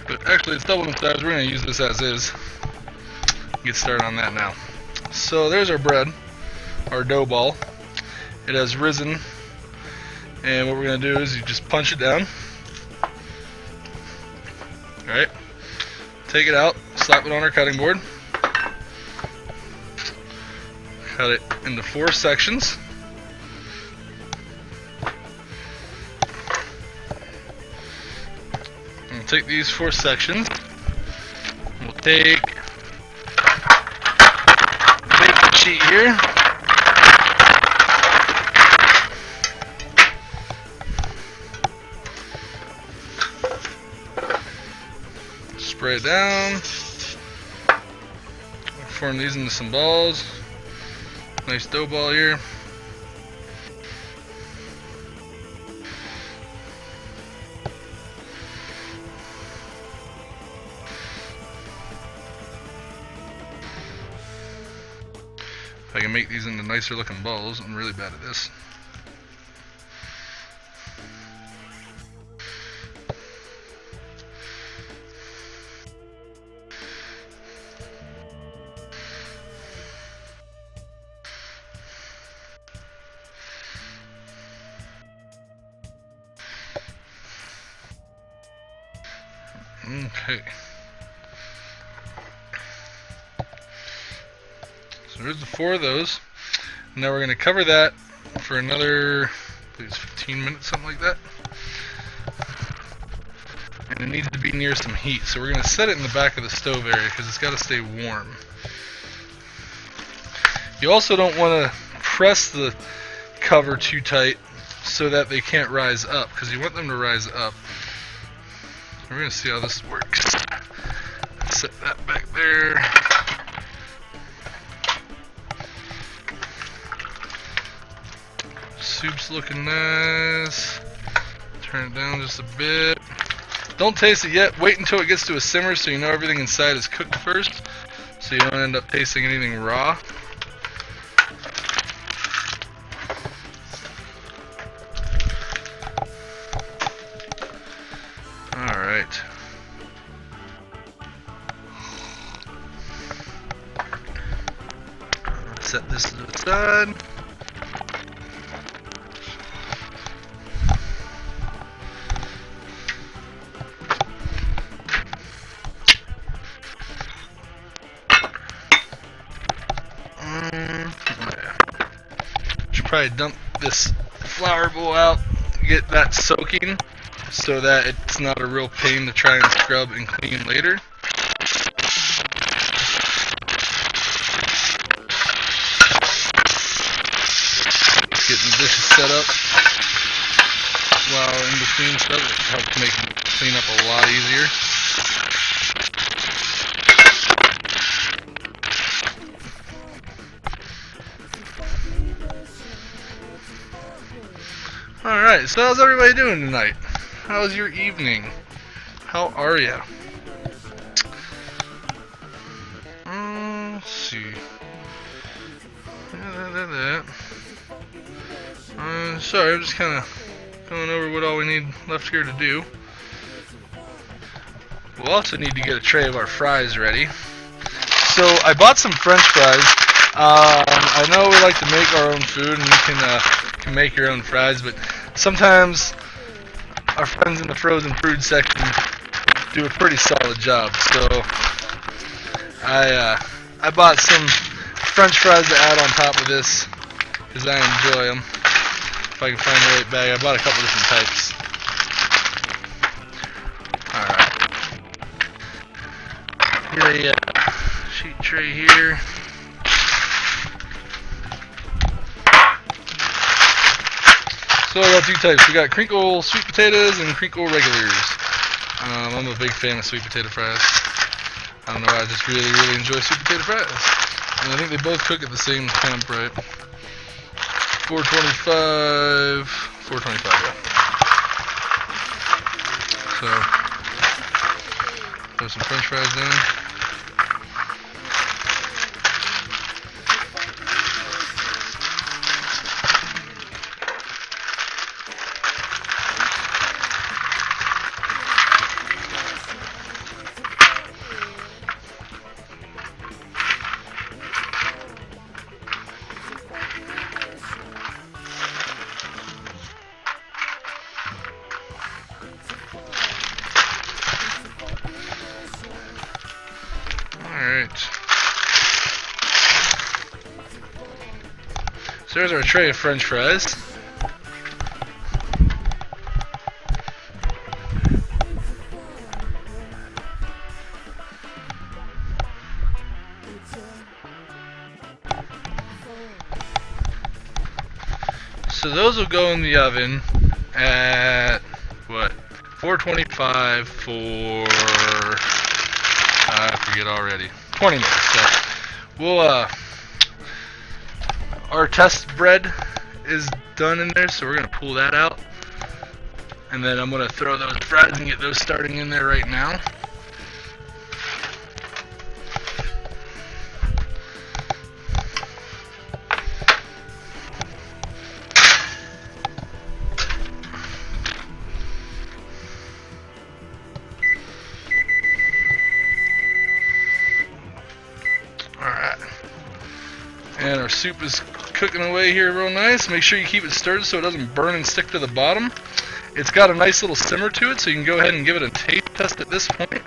But actually, it's double in size. We're going to use this as is. Get started on that now. So there's our bread, our dough ball. It has risen. And what we're going to do is you just punch it down. Alright. Take it out. Slap it on our cutting board. Cut it into 4 sections. And we'll take these 4 sections. We'll take the baking sheet here. Spray it down. Form these into some balls. Nice dough ball here. If I can make these into nicer looking balls, I'm really bad at this. Okay. So there's the 4 of those. Now we're going to cover that for another, I believe it's 15 minutes, something like that. And it needs to be near some heat. So we're going to set it in the back of the stove area because it's got to stay warm. You also don't want to press the cover too tight so that they can't rise up, because you want them to rise up. We're going to see how this works. Set that back there. Soup's looking nice. Turn it down just a bit. Don't taste it yet. Wait until it gets to a simmer so you know everything inside is cooked first, so you don't end up tasting anything raw. Alright. Set this to the side. Should probably dump this flour bowl out, get that soaking, so that it's not a real pain to try and scrub and clean later. Getting the dishes set up while in between stuff, it helps make clean up a lot easier. Alright, so how's everybody doing tonight? How's your evening? How are ya? Let's see. Sorry, I'm just kind of going over what all we need left here to do. We'll also need to get a tray of our fries ready. So I bought some French fries. I know we like to make our own food, and you can make your own fries, but sometimes our friends in the frozen food section do a pretty solid job. So I bought some French fries to add on top of this because I enjoy them. If I can find the right bag, I bought a couple different types. Alright. Get a sheet tray here. So I got 2 types. We got crinkle sweet potatoes and crinkle regulars. I'm a big fan of sweet potato fries. I don't know, I just really, really enjoy sweet potato fries. And I think they both cook at the same temp, right? 425, yeah. So, throw some French fries in. So there's our tray of French fries. So those will go in the oven at what? 425 for I forget already. 20 minutes. So we'll our test bread is done in there, so we're gonna pull that out, and then I'm gonna throw those fries and get those starting in there right now. And our soup is cooking away here real nice. Make sure you keep it stirred so it doesn't burn and stick to the bottom. It's got a nice little simmer to it, so you can go ahead and give it a taste test at this point.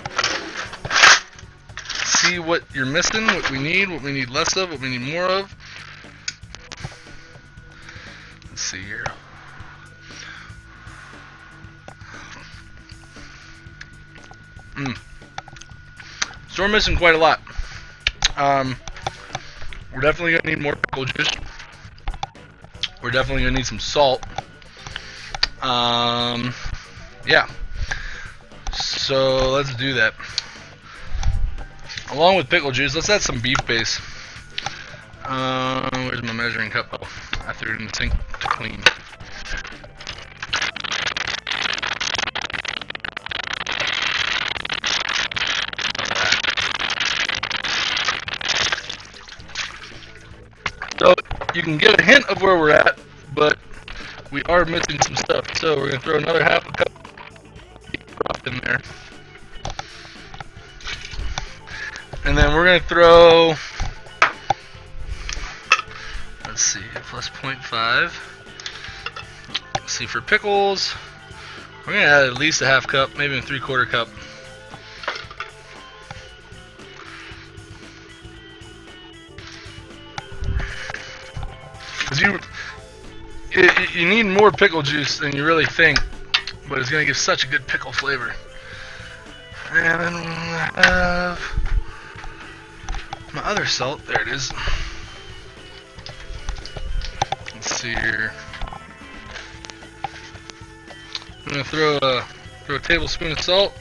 See what you're missing, what we need less of, what we need more of. Let's see here. So we're missing quite a lot. We're definitely going to need more pickle juice. We're definitely going to need some salt. Yeah. So let's do that. Along with pickle juice, let's add some beef base. Where's my measuring cup? Oh, I threw it in the sink to clean. So you can get a hint of where we're at, but we are missing some stuff. So we're going to throw another half a cup of broth in there. And then we're going to throw, let's see, plus 0.5. Let's see, for pickles, we're going to add at least a half cup, maybe a 3/4 cup. Because you need more pickle juice than you really think, but it's going to give such a good pickle flavor. And then we'll have my other salt. There it is. Let's see here. I'm going to throw a tablespoon of salt.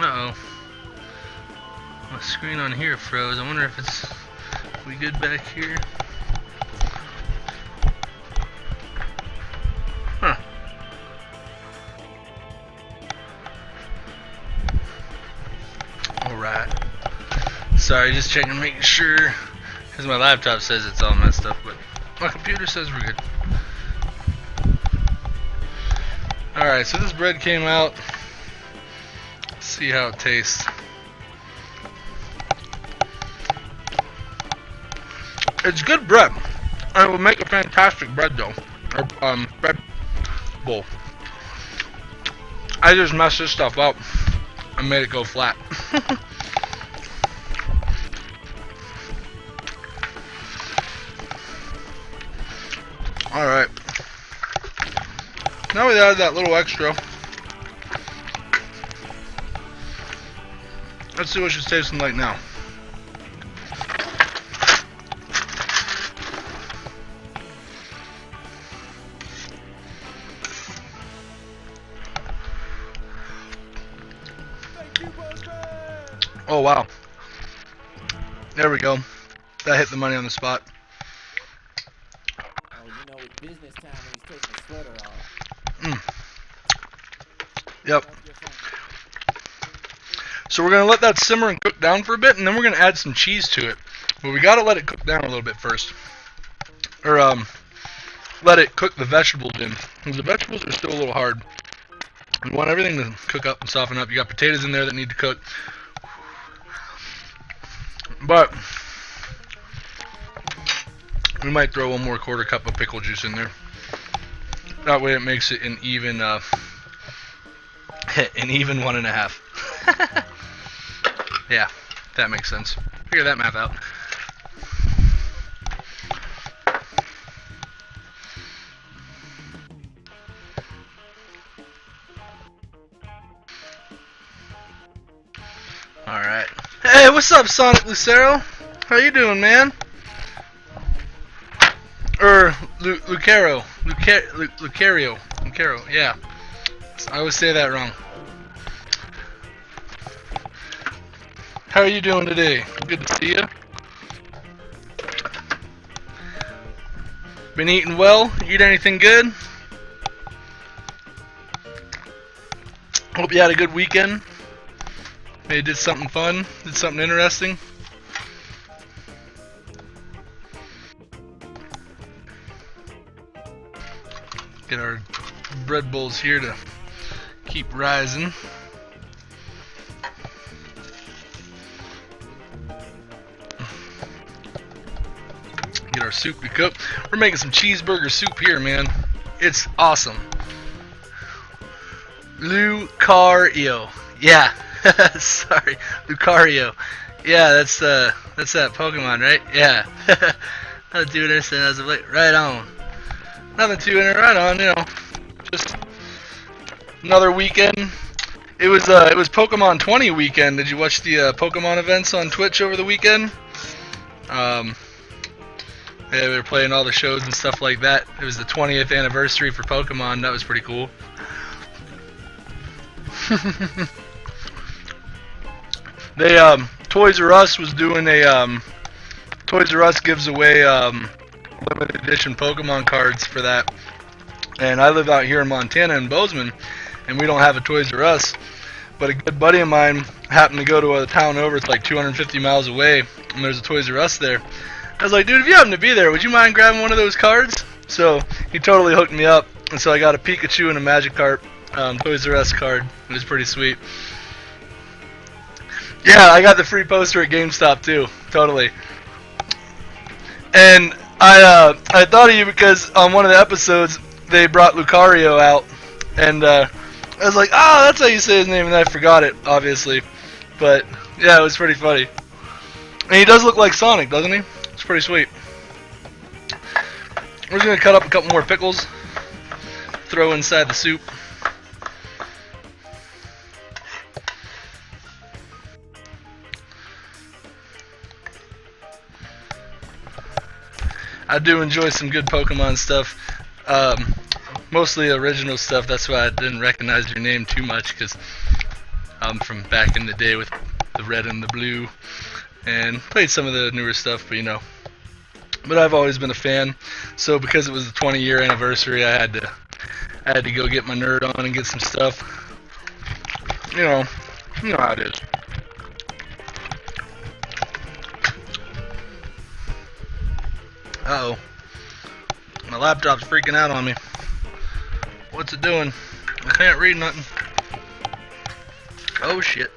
Uh-oh. My screen on here froze. I wonder if we good back here? Huh. Alright. Sorry, just checking, making sure. Because my laptop says it's all messed up, but my computer says we're good. Alright, so this bread came out. See how it tastes. It's good bread. And it will make a fantastic bread dough. Or bread bowl. I just messed this stuff up and made it go flat. Alright. Now we add that little extra. Let's see what she's tasting like now. Oh wow. There we go. That hit the money on the spot. Oh, you know it's business time when he's taking his sweater off. Yep. So we're going to let that simmer and cook down for a bit, and then we're going to add some cheese to it. But we got to let it cook down a little bit first. Or, let it cook the vegetables in. Because the vegetables are still a little hard. You want everything to cook up and soften up. You got potatoes in there that need to cook. But we might throw one more 1/4 cup of pickle juice in there. That way it makes it an even 1.5. Yeah, that makes sense. Figure that math out. Alright. Hey, what's up, Sonic Lucero? How you doing, man? Lucero, yeah. I always say that wrong. How are you doing today? Good to see you. Been eating well? Eat anything good? Hope you had a good weekend. Maybe did something fun, did something interesting. Get our bread bowls here to keep rising. Get our soup to cook. We're making some cheeseburger soup here, man. It's awesome. Lucario. Yeah. Sorry. Lucario. Yeah, that's that Pokemon, right? Yeah. I was doing this and I was like, right on. Nothing too in it, right on, you know. Just another weekend. It was Pokemon 20 weekend. Did you watch the Pokemon events on Twitch over the weekend? Yeah, we were playing all the shows and stuff like that. It was the 20th anniversary for Pokemon. That was pretty cool. They Toys R Us was doing a Toys R Us gives away limited edition Pokemon cards for that. And I live out here in Montana in Bozeman, and we don't have a Toys R Us. But a good buddy of mine happened to go to a town over. It's like 250 miles away, and there's a Toys R Us there. I was like, dude, if you happen to be there, would you mind grabbing one of those cards? So he totally hooked me up, and so I got a Pikachu and a Magikarp Toys R Us card. It was pretty sweet. Yeah, I got the free poster at GameStop too, totally. And I thought of you because on one of the episodes they brought Lucario out, and I was like, oh, that's how you say his name, and I forgot it, obviously. But yeah, it was pretty funny. And he does look like Sonic, doesn't he? It's pretty sweet. We're just gonna cut up a couple more pickles, throw inside the soup. I do enjoy some good Pokemon stuff, mostly original stuff. That's why I didn't recognize your name too much, because I'm from back in the day with the red and the blue, and played some of the newer stuff, but you know. But I've always been a fan, so because it was the 20-year anniversary, I had to go get my nerd on and get some stuff. You know how it is. Uh-oh. My laptop's freaking out on me. What's it doing? I can't read nothing. Oh shit.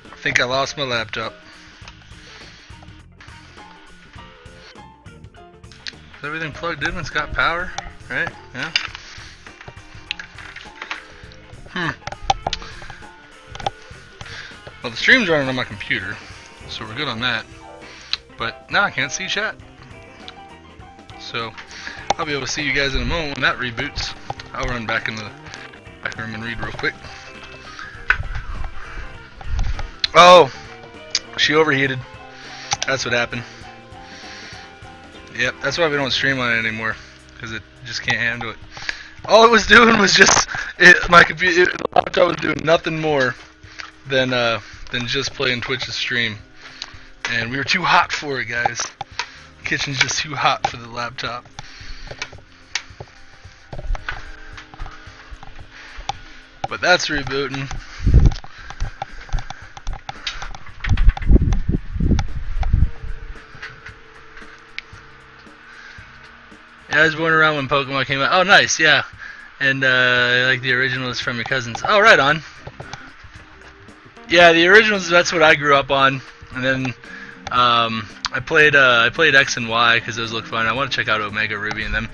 I think I lost my laptop. Is everything plugged in? It's got power, right? Yeah. Well, the stream's running on my computer, so we're good on that. But now I can't see chat. So I'll be able to see you guys in a moment when that reboots. I'll run back into the back room and read real quick. Oh, she overheated. That's what happened. Yep, that's why we don't stream on it anymore, because it just can't handle it. All it was doing was just my computer. The laptop was doing nothing more than just playing Twitch's stream, and we were too hot for it, guys. The kitchen's just too hot for the laptop. But that's rebooting. Yeah, I was born around when Pokemon came out. Oh, nice, yeah. And like the originals from your cousins. Oh, right on. Yeah, the originals. That's what I grew up on. And then I played X and Y because those look fun. I want to check out Omega Ruby and them.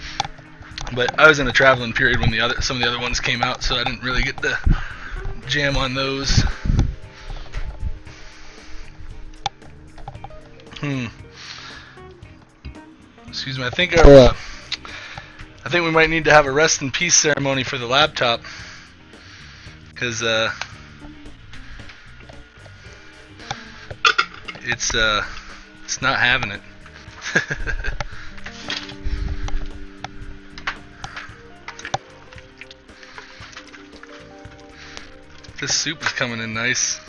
But I was in a traveling period when some of the other ones came out, so I didn't really get to jam on those. Excuse me. I think we might need to have a rest in peace ceremony for the laptop, because it's not having it. This soup is coming in nice.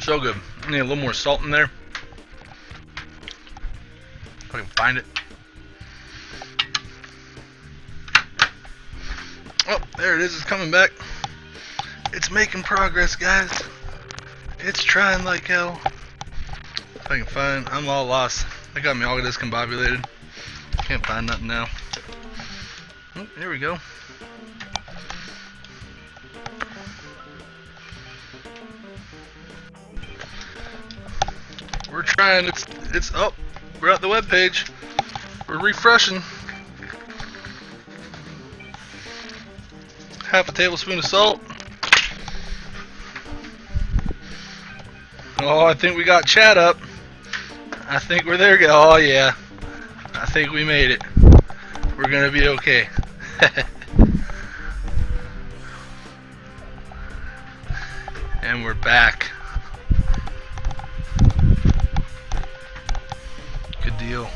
So good. Need a little more salt in there. If I can find it. There it is. It's coming back. It's making progress, guys. It's trying like hell. If I can find, I'm all lost. They got me all discombobulated. Can't find nothing now. Oh, here we go. We're trying. It's up. We're at the web page. We're refreshing. Half a tablespoon of salt. Oh, I think we got chat up. I think we're there. Oh yeah. I think we made it. We're gonna be okay. And we're back. Good deal.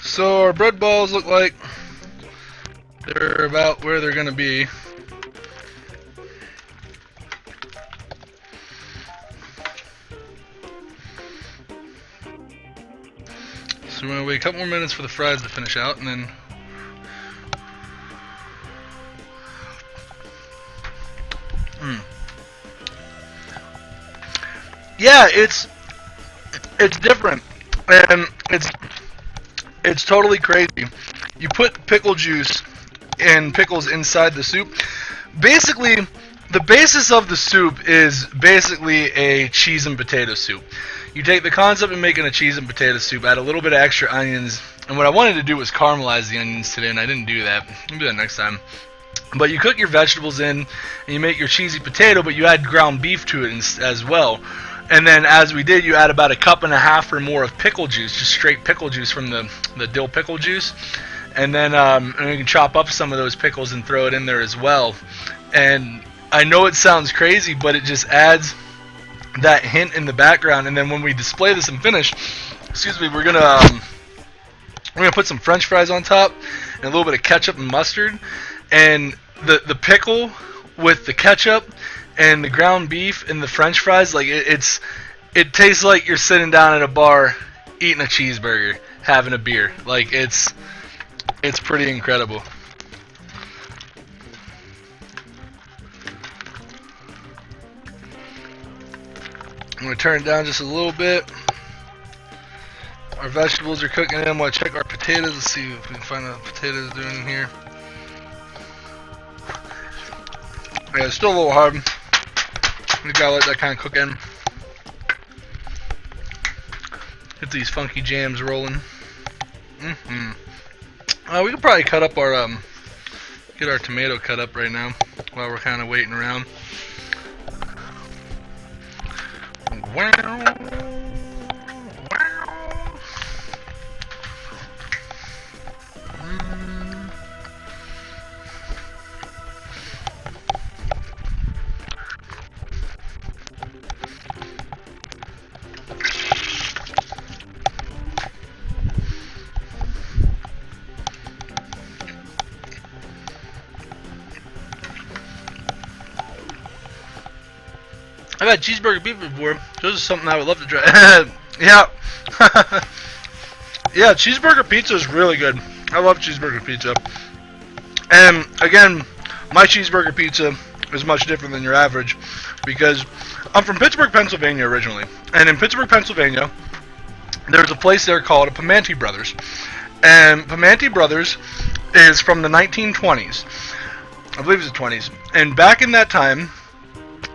So our bread balls look like they're about where they're gonna be. So we're gonna wait a couple more minutes for the fries to finish out, and then yeah, it's different, and it's totally crazy. You put pickle juice and pickles inside the soup. Basically, the basis of the soup is basically a cheese and potato soup. You take the concept of making a cheese and potato soup, add a little bit of extra onions, and what I wanted to do was caramelize the onions today, and I didn't do that. I'll do that next time. But you cook your vegetables in, and you make your cheesy potato, but you add ground beef to it as well. And then, as we did, you add about 1.5 cups or more of pickle juice, just straight pickle juice from the dill pickle juice. And then and you can chop up some of those pickles and throw it in there as well. And I know it sounds crazy, but it just adds that hint in the background. And then when we display this and finish, excuse me, we're gonna put some French fries on top and a little bit of ketchup and mustard. And the pickle with the ketchup and the ground beef and the French fries, like it tastes like you're sitting down at a bar eating a cheeseburger, having a beer. Like it's pretty incredible. I'm gonna turn it down just a little bit. Our vegetables are cooking in. I'm gonna check our potatoes. Let's see if we can find out what potatoes doing in here. Yeah, it's still a little hard. We gotta let that kind of cook in. Get these funky jams rolling. We could probably cut up our get our tomato cut up right now while we're kind of waiting around. I've had cheeseburger pizza before. This is something I would love to try. Yeah. Yeah, cheeseburger pizza is really good. I love cheeseburger pizza. And again, my cheeseburger pizza is much different than your average because I'm from Pittsburgh, Pennsylvania originally. And in Pittsburgh, Pennsylvania, there's a place there called a Pimanti Brothers. And Pimanti Brothers is from the 1920s. I believe it's the 20s. And back in that time,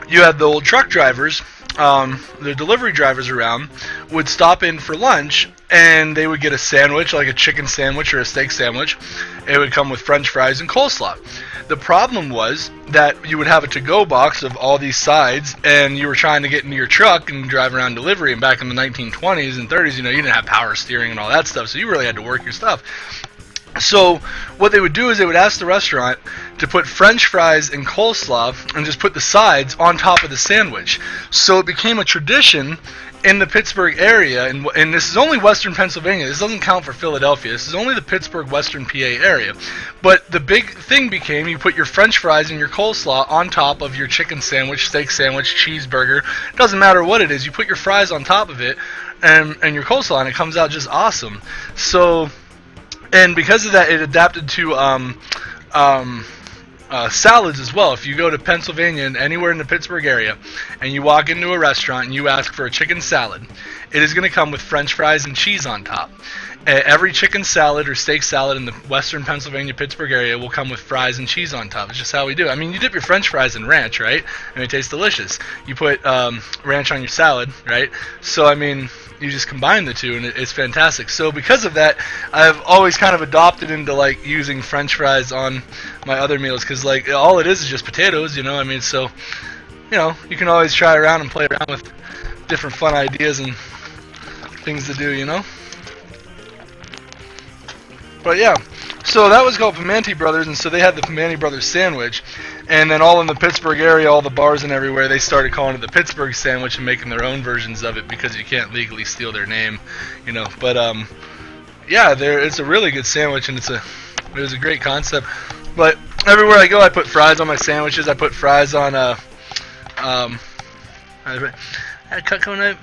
you had the old truck drivers, the delivery drivers around, would stop in for lunch, and they would get a sandwich, like a chicken sandwich or a steak sandwich. It would come with French fries and coleslaw. The problem was that you would have a to-go box of all these sides, and you were trying to get into your truck and drive around delivery. And back in the 1920s and 30s, you didn't have power steering and all that stuff, so you really had to work your stuff. So what they would do is they would ask the restaurant to put French fries and coleslaw and just put the sides on top of the sandwich. So it became a tradition in the Pittsburgh area, and this is only Western Pennsylvania. This doesn't count for Philadelphia. This is only the Pittsburgh, Western PA area. But the big thing became you put your French fries and your coleslaw on top of your chicken sandwich, steak sandwich, cheeseburger. It doesn't matter what it is. You put your fries on top of it and your coleslaw, and it comes out just awesome. So, and because of that, it adapted to salads as well. If you go to Pennsylvania and anywhere in the Pittsburgh area and you walk into a restaurant and you ask for a chicken salad, it is going to come with French fries and cheese on top. Every chicken salad or steak salad in the Western Pennsylvania, Pittsburgh area will come with fries and cheese on top. It's just how we do it. I mean, you dip your French fries in ranch, right? And it tastes delicious. You put ranch on your salad, right? So, I mean, you just combine the two, and it's fantastic. So because of that, I've always kind of adopted into, like, using French fries on my other meals, because, like, all it is just potatoes, you know? I mean, so, you know, you can always try around and play around with different fun ideas and things to do, you know? But yeah, so that was called Pimanti Brothers, and so they had the Pimanti Brothers sandwich, and then all in the Pittsburgh area, all the bars and everywhere, they started calling it the Pittsburgh sandwich and making their own versions of it because you can't legally steal their name, you know. But yeah, it's a really good sandwich, and it was a great concept. But everywhere I go, I put fries on my sandwiches. I put fries on Cutco knife.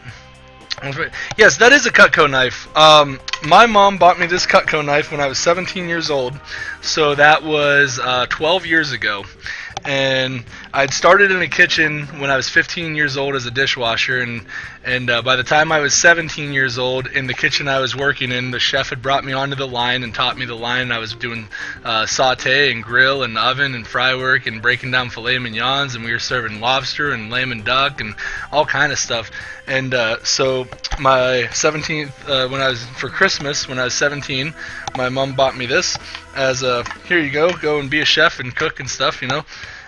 Yes, that is a Cutco knife. My mom bought me this Cutco knife when I was 17 years old, so that was 12 years ago. And I'd started in a kitchen when I was 15 years old as a dishwasher, and by the time I was 17 years old, in the kitchen I was working in, the chef had brought me onto the line and taught me the line. I was doing saute and grill and oven and fry work and breaking down filet mignons, and we were serving lobster and lamb and duck and all kind of stuff. And so my 17th, for Christmas, when I was 17, my mom bought me this as a, here you go and be a chef and cook and stuff, you know,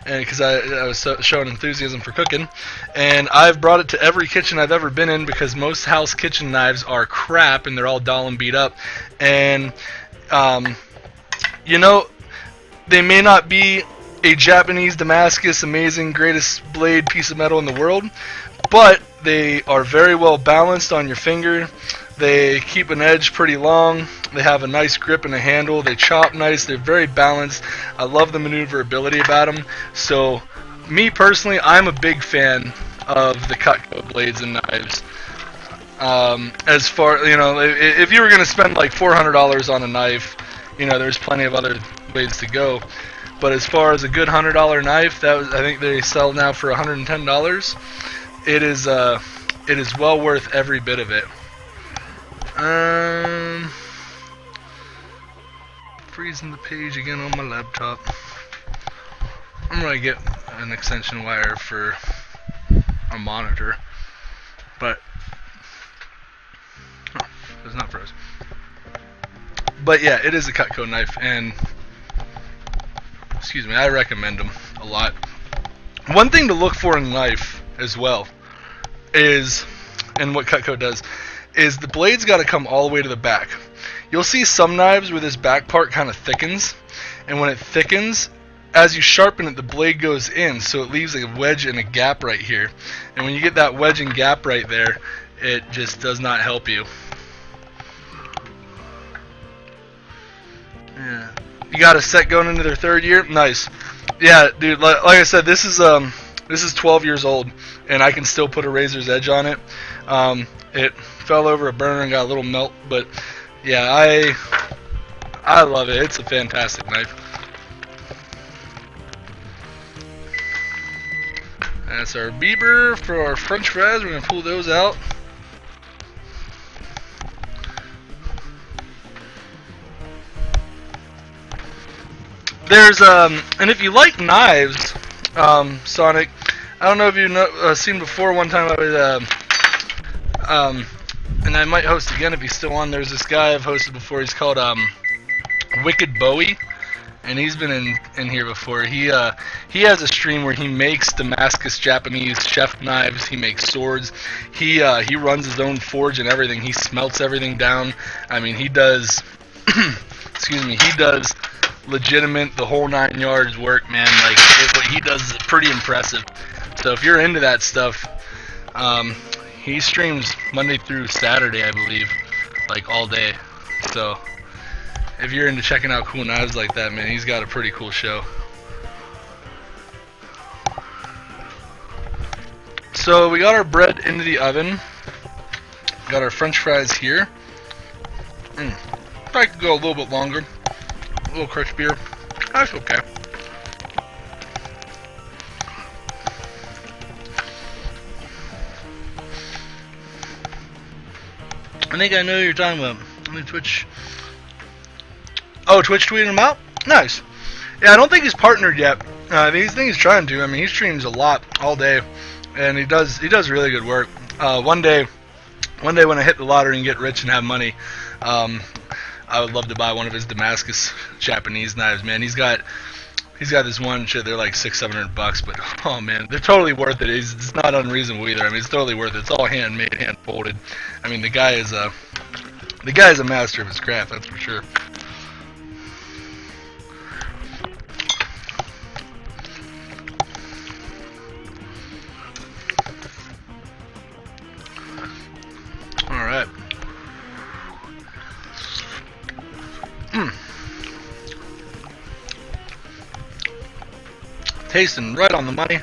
and because I was showing enthusiasm for cooking. And I've brought it to every kitchen I've ever been in, because most house kitchen knives are crap and they're all dull and beat up. And, you know, they may not be a Japanese Damascus amazing greatest blade piece of metal in the world, but they are very well balanced on your finger. They keep an edge pretty long. They have a nice grip and a handle. They chop nice. They're very balanced. I love the maneuverability about them. So, me personally, I'm a big fan of the Cutco blades and knives. As far, you know, if you were going to spend like $400 on a knife, you know, there's plenty of other ways to go. But as far as a good $100 knife, I think they sell now for $110. It is well worth every bit of it. Freezing the page again on my laptop. I'm gonna get an extension wire for a monitor, but it's not froze. But yeah, it is a Cutco knife, and excuse me, I recommend them a lot. One thing to look for in a knife as well is, and what Cutco does, is the blade's got to come all the way to the back. You'll see some knives where this back part kind of thickens, and when it thickens, as you sharpen it, the blade goes in, so it leaves a wedge and a gap right here. And when you get that wedge and gap right there, it just does not help you. Yeah. You got a set going into their third year? Nice. Yeah, dude, like I said, this is 12 years old, and I can still put a razor's edge on it. It fell over a burner and got a little melt, but yeah, I love it. It's a fantastic knife. That's our beaver for our French fries. We're gonna pull those out. There's and if you like knives, Sonic, I don't know if you've seen before. One time I was and I might host again if he's still on. There's this guy I've hosted before. He's called Wicked Bowie, and he's been in here before. He has a stream where he makes Damascus Japanese chef knives. He makes swords. He runs his own forge and everything. He smelts everything down. I mean, he does excuse me, he does legitimate, the whole 9 yards work, man. Like, what he does is pretty impressive. So if you're into that stuff, he streams Monday through Saturday, I believe, like all day. So if you're into checking out cool knives like that, man, he's got a pretty cool show. So we got our bread into the oven. Got our French fries here. Probably could go a little bit longer, a little crispier. That's okay. I think I know who you're talking about. Let me Twitch. Oh, Twitch tweeted him out? Nice. Yeah, I don't think he's partnered yet. I think he's trying to. I mean, he streams a lot all day, and he does really good work. One day when I hit the lottery and get rich and have money, I would love to buy one of his Damascus Japanese knives, man. He's got this one shit. They're like $600-700, but oh man, they're totally worth it. It's not unreasonable either. I mean, it's totally worth it. It's all handmade, hand folded. I mean, the guy is a master of his craft. That's for sure. All right. Tasting right on the money.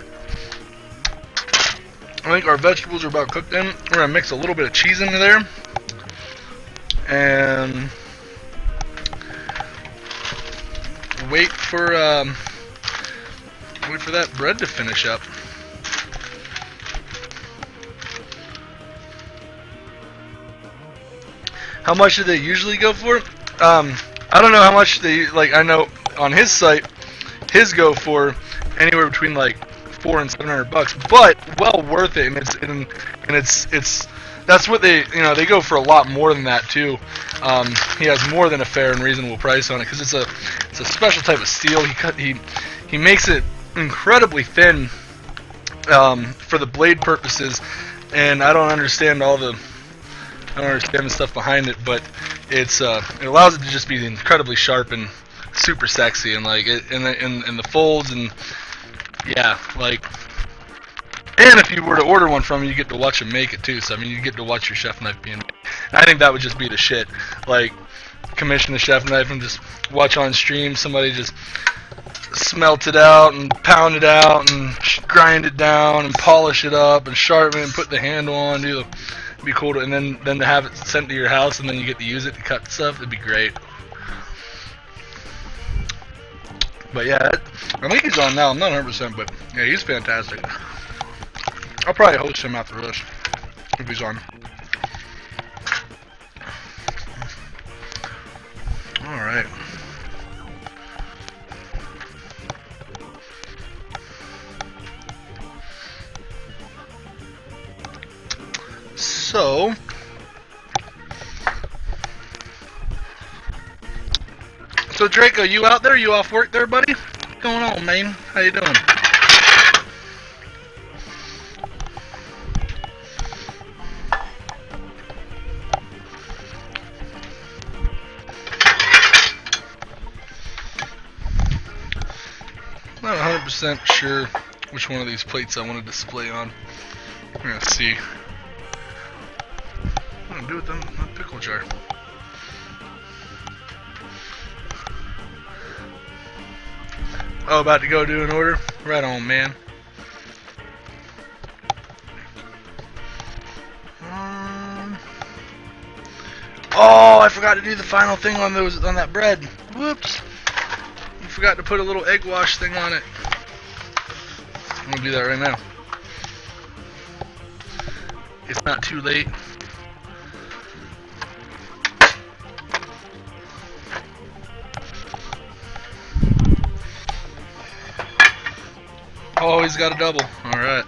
I think our vegetables are about cooked in. We're gonna mix a little bit of cheese into there, and wait for that bread to finish up. How much do they usually go for? I don't know how much they like. I know on his site, his go for anywhere between like $400 and $700, but well worth it. And it's that's what they go for a lot more than that too. He has more than a fair and reasonable price on it because it's a special type of steel. He makes it incredibly thin for the blade purposes, and I don't understand the stuff behind it, but it allows it to just be incredibly sharp and super sexy, and like it in the folds, and yeah, like, and if you were to order one from him, you get to watch him make it too. So I mean, you get to watch your chef knife being made. I think that would just be the shit. Like, commission a chef knife and just watch on stream somebody just smelt it out and pound it out and grind it down and polish it up and sharpen it and put the handle on. It'd be cool to, and then to have it sent to your house and then you get to use it to cut stuff. It'd be great. But yeah, I think he's on now. I'm not 100%, but yeah, he's fantastic. I'll probably host him after this if he's on. All right. So Draco, you out there? You off work there, buddy? What's going on, man? How you doing? Not 100% sure which one of these plates I want to display on. I'm gonna see. What do I do with them? The pickle jar. Oh, about to go do an order? Right on, man. Oh, I forgot to do the final thing on that bread. Whoops. I forgot to put a little egg wash thing on it. I'm gonna do that right now. It's not too late. Oh, he's got a double. Alright.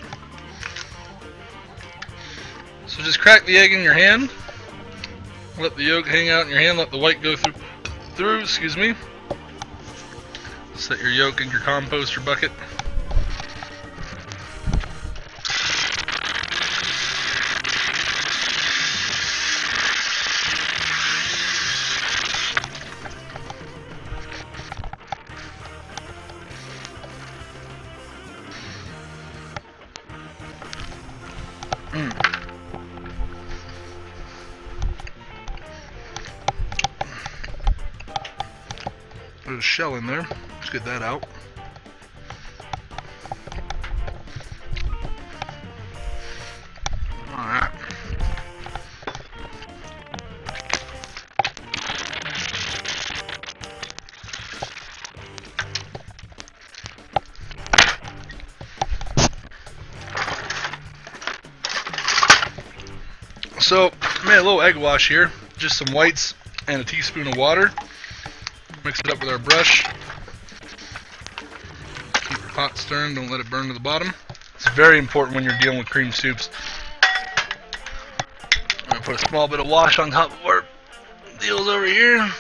So just crack the egg in your hand. Let the yolk hang out in your hand. Let the white go through. Excuse me. Set your yolk in your composter bucket. Put a shell in there. Let's get that out. Alright. So, I made a little egg wash here. Just some whites and a teaspoon of water. Mix it up with our brush. Keep your pot stirring, don't let it burn to the bottom. It's very important when you're dealing with cream soups. I'm going to put a small bit of wash on top of our deals over here.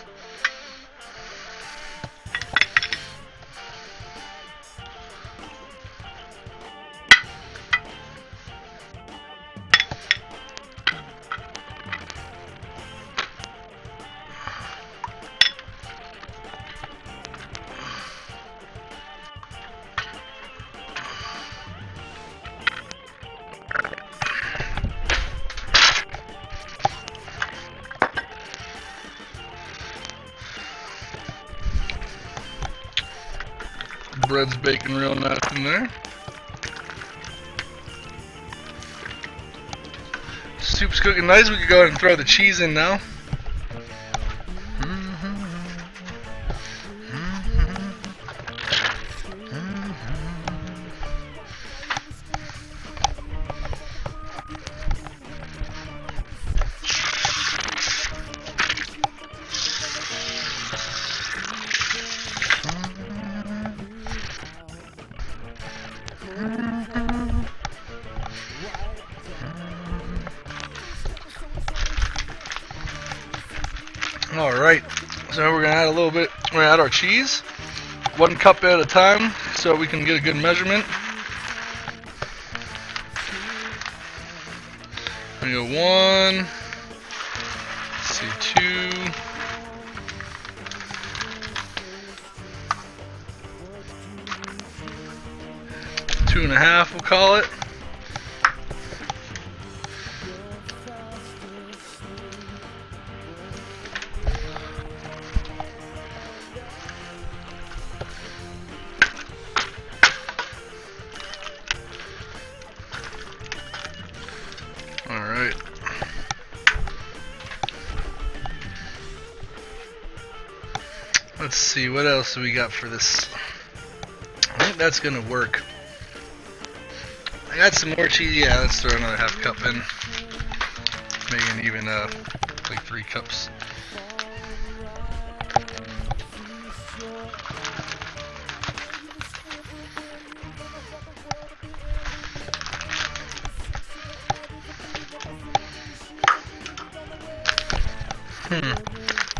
Bread's baking real nice in there. Soup's cooking nice. We could go ahead and throw the cheese in now. Alright, so we're going to add a little bit, we're going to add our cheese, 1 cup at a time, so we can get a good measurement. We go 1, let's see, 2, 2.5 we'll call it. Alright. Let's see, what else do we got for this? I think that's gonna work. I got some more cheese. Yeah, let's throw another 1/2 cup in. Making even like 3 cups.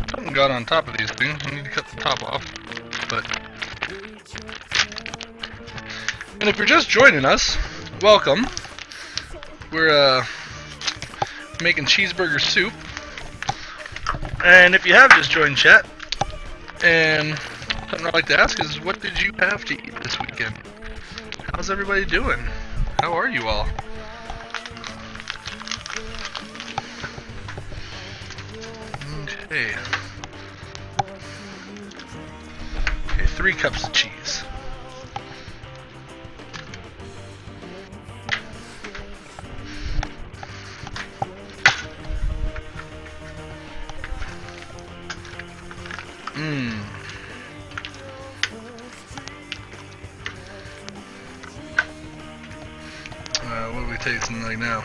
Something got on top of these things. I need to cut the top off. But and if you're just joining us, welcome. We're making cheeseburger soup. And if you have just joined chat, and something I'd like to ask is, what did you have to eat this weekend? How's everybody doing? How are you all? Okay. Okay, 3 cups of cheese. What are we tasting like now?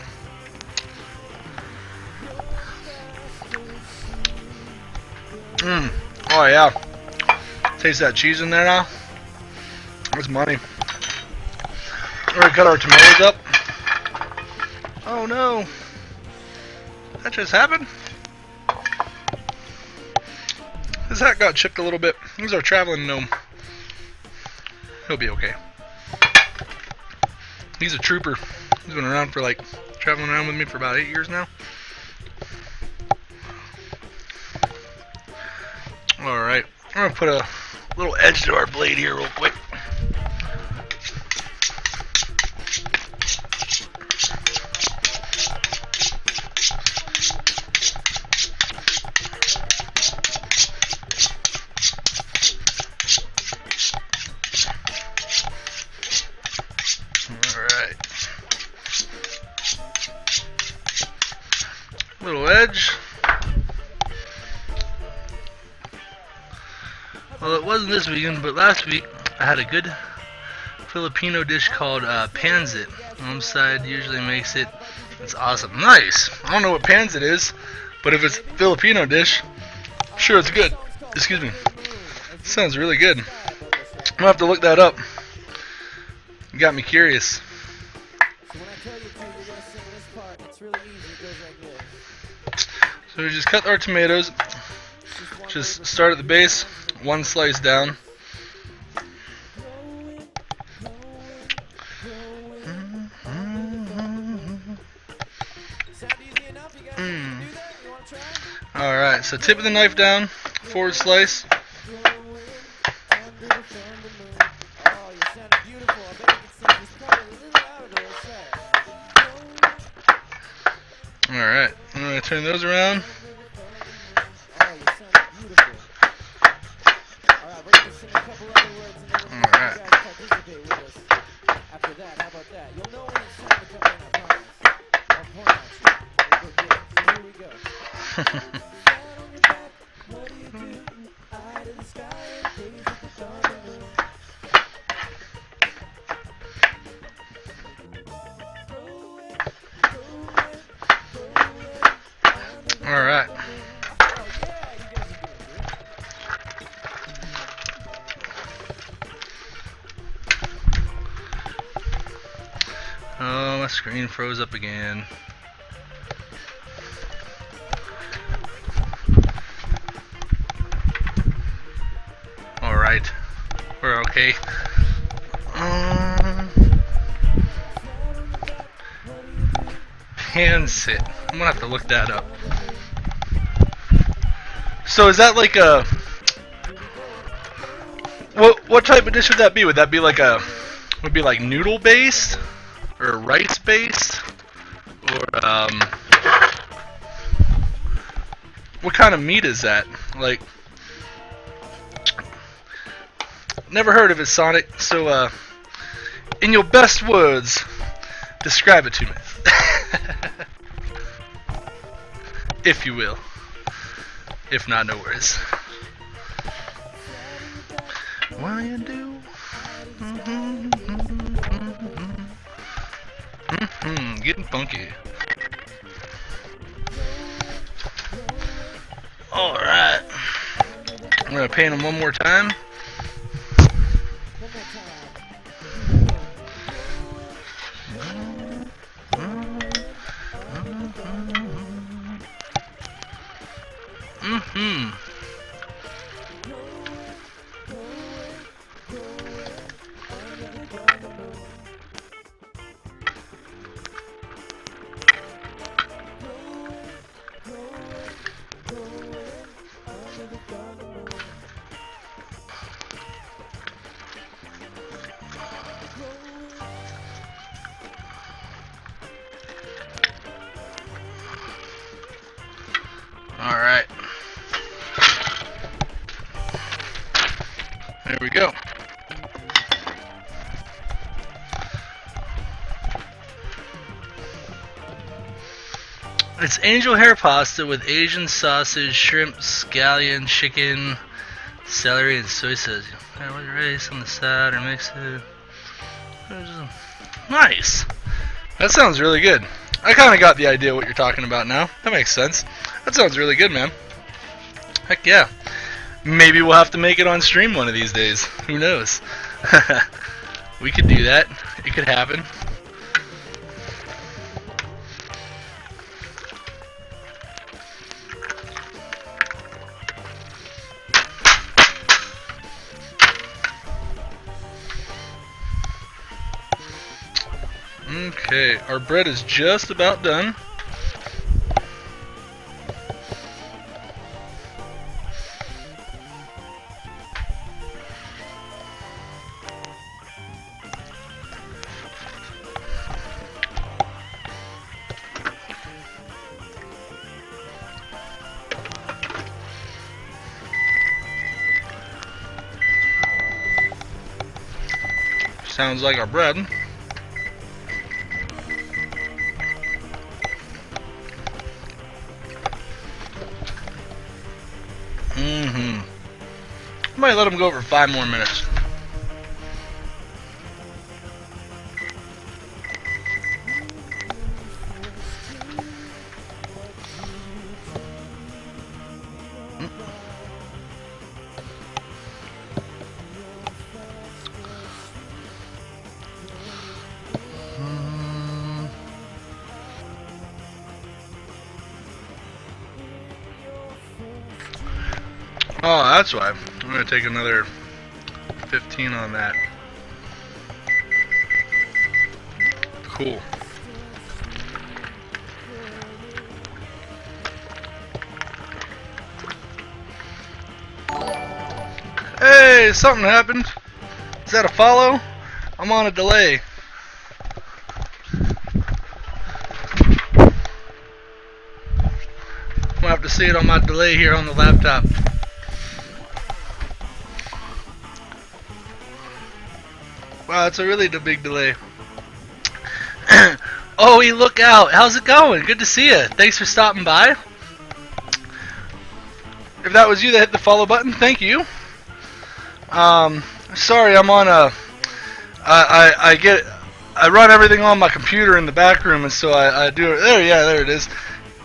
Oh yeah. Taste that cheese in there now. That's money. We're gonna cut our tomatoes up. Oh no. That just happened? His hat got chipped a little bit. He's our traveling gnome. He'll be okay. He's a trooper. He's been around for like, traveling around with me for about 8 years now. Alright, I'm gonna put a little edge to our blade here real quick. wedge. Well, it wasn't this weekend, but last week I had a good Filipino dish called pansit. Mom's side usually makes it. It's awesome. Nice. I don't know what pansit is, but if it's a Filipino dish, sure it's good. Excuse me. Sounds really good. I'm gonna have to look that up. You got me curious. So when I tell you to, you're gonna sing this part. It's really easy. It goes like this. So we just cut our tomatoes. Just start at the base, one slice down. Sound easy enough? You guys can do that? You wanna try? Alright, so tip of the knife down, forward slice. Oh, you sound beautiful. I bet you can sing this part a little louder. Let's say. Alright, I'm going to turn those around. Oh, you sound beautiful. Alright, we're gonna sing a couple other words and then we'll Alright. you guys participate with us. After that, how about that? You'll know when it's time to come in, I promise. I'll point at you. We'll go get it. So here we go. What do you do? Eye to the sky and gaze at the firmament. Alright. Oh, yeah, you guys are doing good. Oh, my screen froze up again. Alright. We're okay. Pansit. I'm gonna have to look that up. So is that like a... What type of dish would that be? Would that be like a... Would it be like noodle based? Or rice based? Or what kind of meat is that? Like, never heard of it, Sonic. So in your best words, describe it to me. If you will. If not, no worries. What you do? Getting funky. Alright. I'm gonna paint them one more time. Alright. There we go. It's angel hair pasta with Asian sausage, shrimp, scallion, chicken, celery, and soy sauce. Add with rice on the side or mix it. Nice. That sounds really good. I kind of got the idea what you're talking about now. That makes sense. That sounds really good, man. Heck yeah. Maybe we'll have to make it on stream one of these days. Who knows? We could do that. It could happen. Okay, our bread is just about done. Sounds like our bread. might let them go for 5 more minutes. Oh, that's why. I'm going to take another 15 on that. Cool. Hey, something happened. Is that a follow? I'm on a delay. I'm going to have to see it on my delay here on the laptop. Wow, it's a really big delay. Oh, look out. How's it going? Good to see you. Thanks for stopping by. If that was you that hit the follow button, thank you. Sorry, I'm on a... I run everything on my computer in the back room, and so I do it. There it is.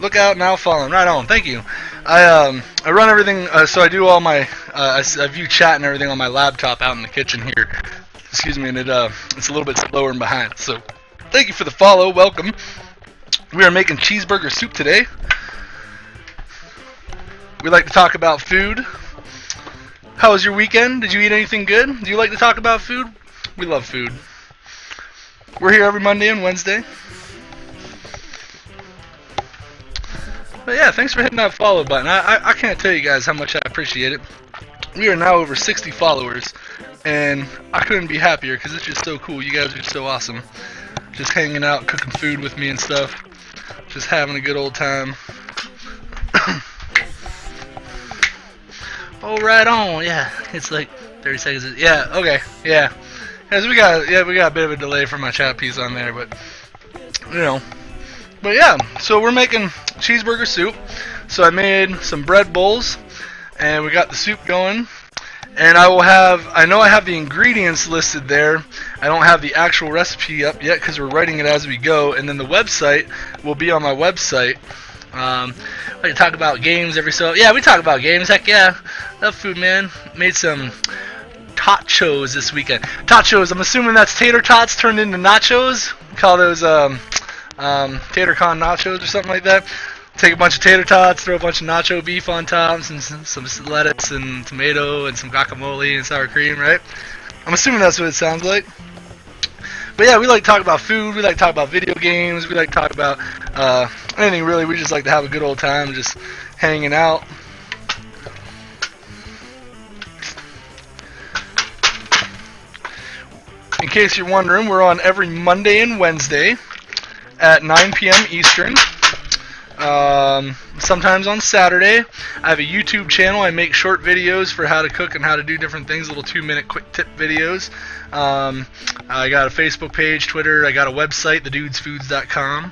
Look out, now following. Right on. Thank you. I run everything, so I do all my... I view chat and everything on my laptop out in the kitchen here. Excuse me, and it's a little bit slower and behind. So, thank you for the follow. Welcome. We are making cheeseburger soup today. We like to talk about food. How was your weekend? Did you eat anything good? Do you like to talk about food? We love food. We're here every Monday and Wednesday. But yeah, thanks for hitting that follow button. I can't tell you guys how much I appreciate it. We are now over 60 followers. And I couldn't be happier because it's just so cool. You guys are so awesome. Just hanging out, cooking food with me and stuff. Just having a good old time. Oh, right on. Yeah, it's like 30 seconds. Yeah, okay. Yeah. As we got a bit of a delay for my chat piece on there, but you know. But yeah, so we're making cheeseburger soup. So I made some bread bowls, and we got the soup going. And I know I have the ingredients listed there. I don't have the actual recipe up yet because we're writing it as we go. And then the website will be on my website. We talk about games every so... Yeah, we talk about games. Heck yeah. Love food, man. Made some tachos this weekend. Tachos, I'm assuming that's tater tots turned into nachos. We call those tater con nachos or something like that. Take a bunch of tater tots, throw a bunch of nacho beef on top, some lettuce and tomato and some guacamole and sour cream, right? I'm assuming that's what it sounds like. But yeah, we like to talk about food, we like to talk about video games, we like to talk about anything really. We just like to have a good old time just hanging out. In case you're wondering, we're on every Monday and Wednesday at 9 p.m. Eastern. Sometimes on Saturday. I have a YouTube channel. I make short videos for how to cook and how to do different things, little 2-minute quick tip videos. I got a Facebook page, Twitter. I got a website, thedudesfoods.com.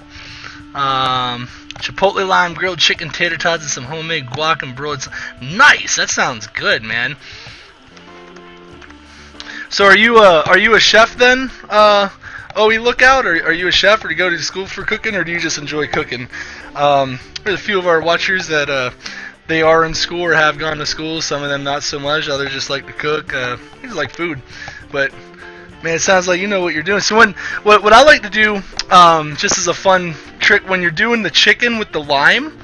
Chipotle lime grilled chicken, tater tots, and some homemade guac and broiled. Nice. That sounds good, man. So are you a chef then? OE Lookout, or are you a chef, or do you go to school for cooking, or do you just enjoy cooking? There's a few of our watchers that they are in school or have gone to school. Some of them not so much. Others just like to cook. They just like food. But man, it sounds like you know what you're doing. So what I like to do, just as a fun trick, when you're doing the chicken with the lime,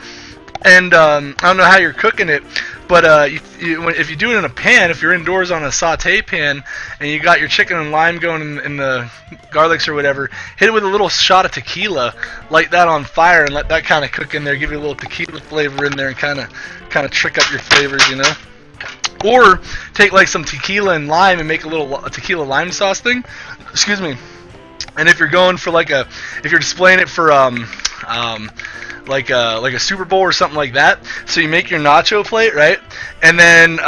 and I don't know how you're cooking it, but if you do it in a pan, if you're indoors on a saute pan, and you got your chicken and lime going in the garlics or whatever, hit it with a little shot of tequila, light that on fire, and let that kind of cook in there, give you a little tequila flavor in there, and kind of trick up your flavors, you know. Or take like some tequila and lime and make a little tequila lime sauce thing. Excuse me. And if you're going for if you're displaying it for like a Super Bowl or something like that, so you make your nacho plate, right? And then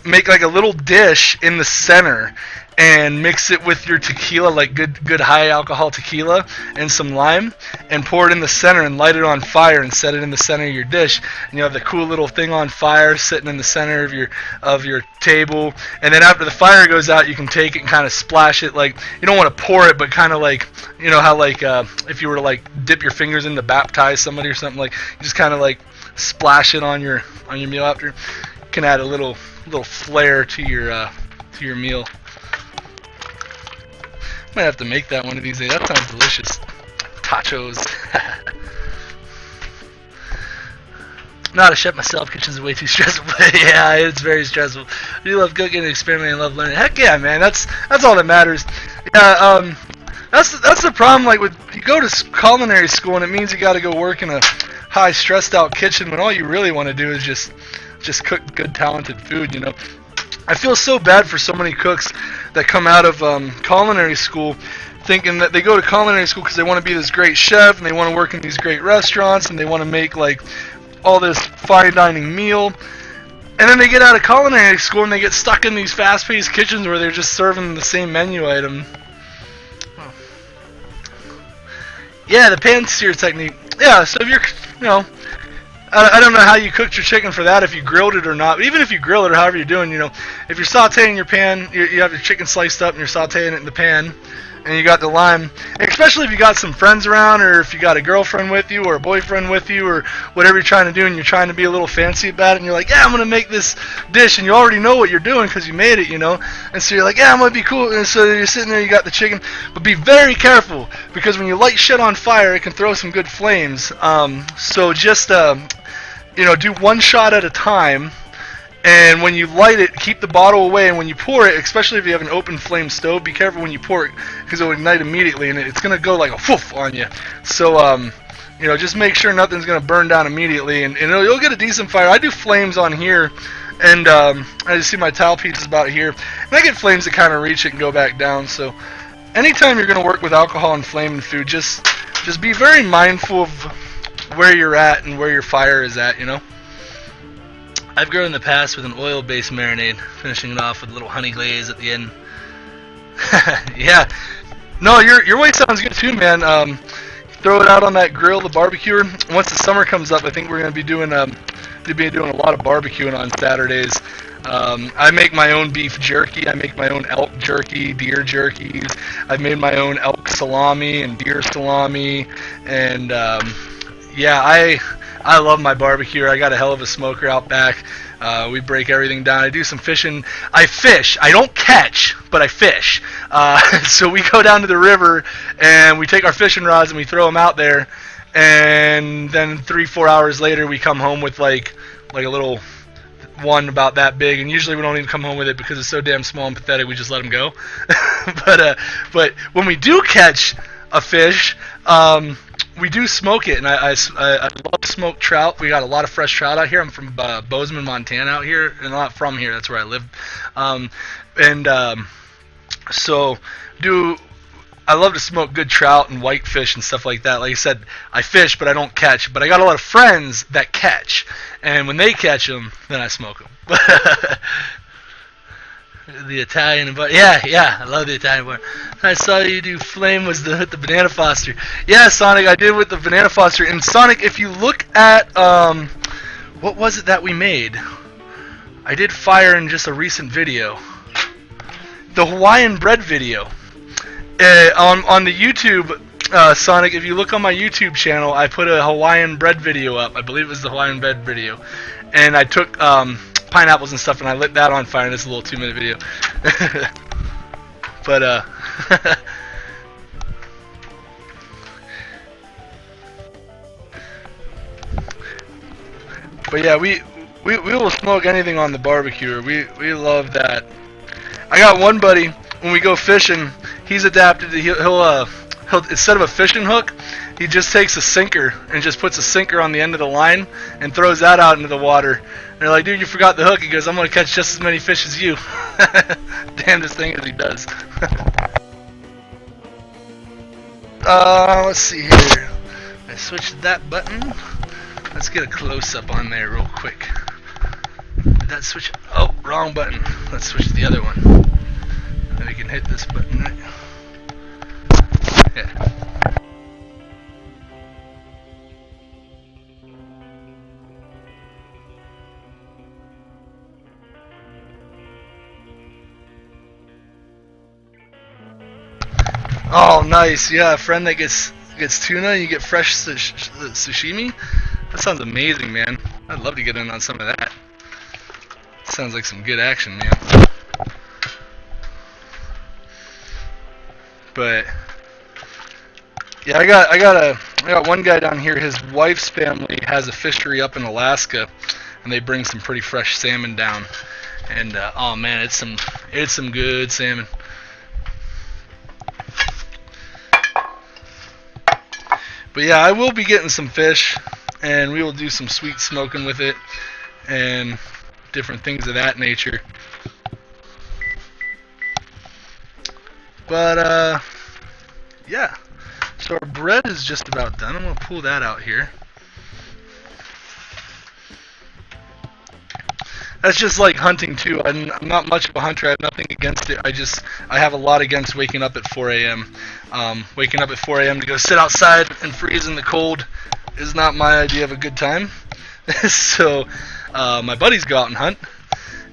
make like a little dish in the center, and mix it with your tequila, like good high alcohol tequila, and some lime, and pour it in the center and light it on fire and set it in the center of your dish. And you have the cool little thing on fire sitting in the center of your table. And then after the fire goes out, you can take it and kind of splash it, like, you don't want to pour it, but kind of like, you know how like if you were to like dip your fingers in to baptize somebody or something, like you just kind of like splash it on your meal after. Can add a little flair to your meal. Might have to make that one of these days. That sounds delicious. Tachos. Not a chef myself. Kitchen's way too stressful. Yeah, it's very stressful. I do love cooking and experimenting. I love learning. Heck yeah, man. That's all that matters. Yeah. That's the problem. Like with you go to culinary school and it means you got to go work in a high stressed out kitchen when all you really want to do is just cook good talented food. You know. I feel so bad for so many cooks that come out of culinary school thinking that they go to culinary school because they want to be this great chef and they want to work in these great restaurants and they want to make like all this fine dining meal. And then they get out of culinary school and they get stuck in these fast-paced kitchens where they're just serving the same menu item. Yeah, the pan sear technique. Yeah, so if you're, you know, I don't know how you cooked your chicken for that, if you grilled it or not. But even if you grill it or however you're doing, you know, if you're sauteing your pan, you have your chicken sliced up and you're sauteing it in the pan, and you got the lime. And especially if you got some friends around, or if you got a girlfriend with you, or a boyfriend with you, or whatever you're trying to do, and you're trying to be a little fancy about it, and you're like, yeah, I'm gonna make this dish, and you already know what you're doing because you made it, you know. And so you're like, yeah, I'm gonna be cool. And so you're sitting there, you got the chicken, but be very careful because when you light shit on fire, it can throw some good flames. So just you know, do one shot at a time, and when you light it, keep the bottle away, and when you pour it, especially if you have an open flame stove, be careful when you pour it, because it will ignite immediately, and it's going to go like a whoof on you. So, you know, just make sure nothing's going to burn down immediately, and you'll get a decent fire. I do flames on here, and I just see my tile pieces about here, and I get flames that kind of reach it and go back down. So anytime you're going to work with alcohol and flame and food, just be very mindful of where you're at and where your fire is at, you know. I've grown in the past with an oil-based marinade, finishing it off with a little honey glaze at the end. Yeah. No, your way sounds good too, man. Throw it out on that grill, the barbecue. Once the summer comes up, I think we're going to be doing a lot of barbecuing on Saturdays. I make my own beef jerky. I make my own elk jerky, deer jerkies. I've made my own elk salami and deer salami, and yeah, I love my barbecue. I got a hell of a smoker out back. We break everything down. I do some fishing. I fish. I don't catch, but I fish. So we go down to the river and we take our fishing rods and we throw them out there. And then 3-4 hours later, we come home with like a little one about that big. And usually we don't even come home with it because it's so damn small and pathetic. We just let them go. But when we do catch a fish, we do smoke it, and I love smoked trout. We got a lot of fresh trout out here. I'm from Bozeman, Montana out here, and not from here. That's where I live. So I love to smoke good trout and whitefish and stuff like that. Like I said, I fish, but I don't catch. But I got a lot of friends that catch, and when they catch them, then I smoke them. The Italian bar. Yeah, I love the Italian bar. I saw you do flame with the banana foster. Yeah, Sonic, I did with the banana foster. And Sonic, if you look at what was it that we made? I did fire in just a recent video. The Hawaiian bread video. On the YouTube, Sonic, if you look on my YouTube channel, I put a Hawaiian bread video up. I believe it was the Hawaiian bread video. And I took pineapples and stuff, and I lit that on fire, and it's a little 2-minute video. But but yeah, we will smoke anything on the barbecue. We love that. I got one buddy, when we go fishing, he's adapted to, he'll instead of a fishing hook, he just takes a sinker and just puts a sinker on the end of the line and throws that out into the water. And they're like, dude, you forgot the hook. He goes, I'm going to catch just as many fish as you. Damnedest thing as he does. Let's see here. I switched that button. Let's get a close-up on there real quick. Did that switch? Oh, wrong button. Let's switch to the other one. There we I can hit this button right. Yeah. Oh, nice. Yeah, a friend that gets tuna, you get fresh sashimi. That sounds amazing, man. I'd love to get in on some of that. Sounds like some good action, man. But yeah, I got one guy down here. His wife's family has a fishery up in Alaska, and they bring some pretty fresh salmon down. And oh man, it's some good salmon. But yeah, I will be getting some fish, and we will do some sweet smoking with it, and different things of that nature. But yeah. So our bread is just about done. I'm gonna pull that out here. That's just like hunting too. I'm not much of a hunter. I have nothing against it. I have a lot against waking up at 4 a.m. Waking up at 4 a.m. to go sit outside and freeze in the cold is not my idea of a good time. So my buddies go out and hunt,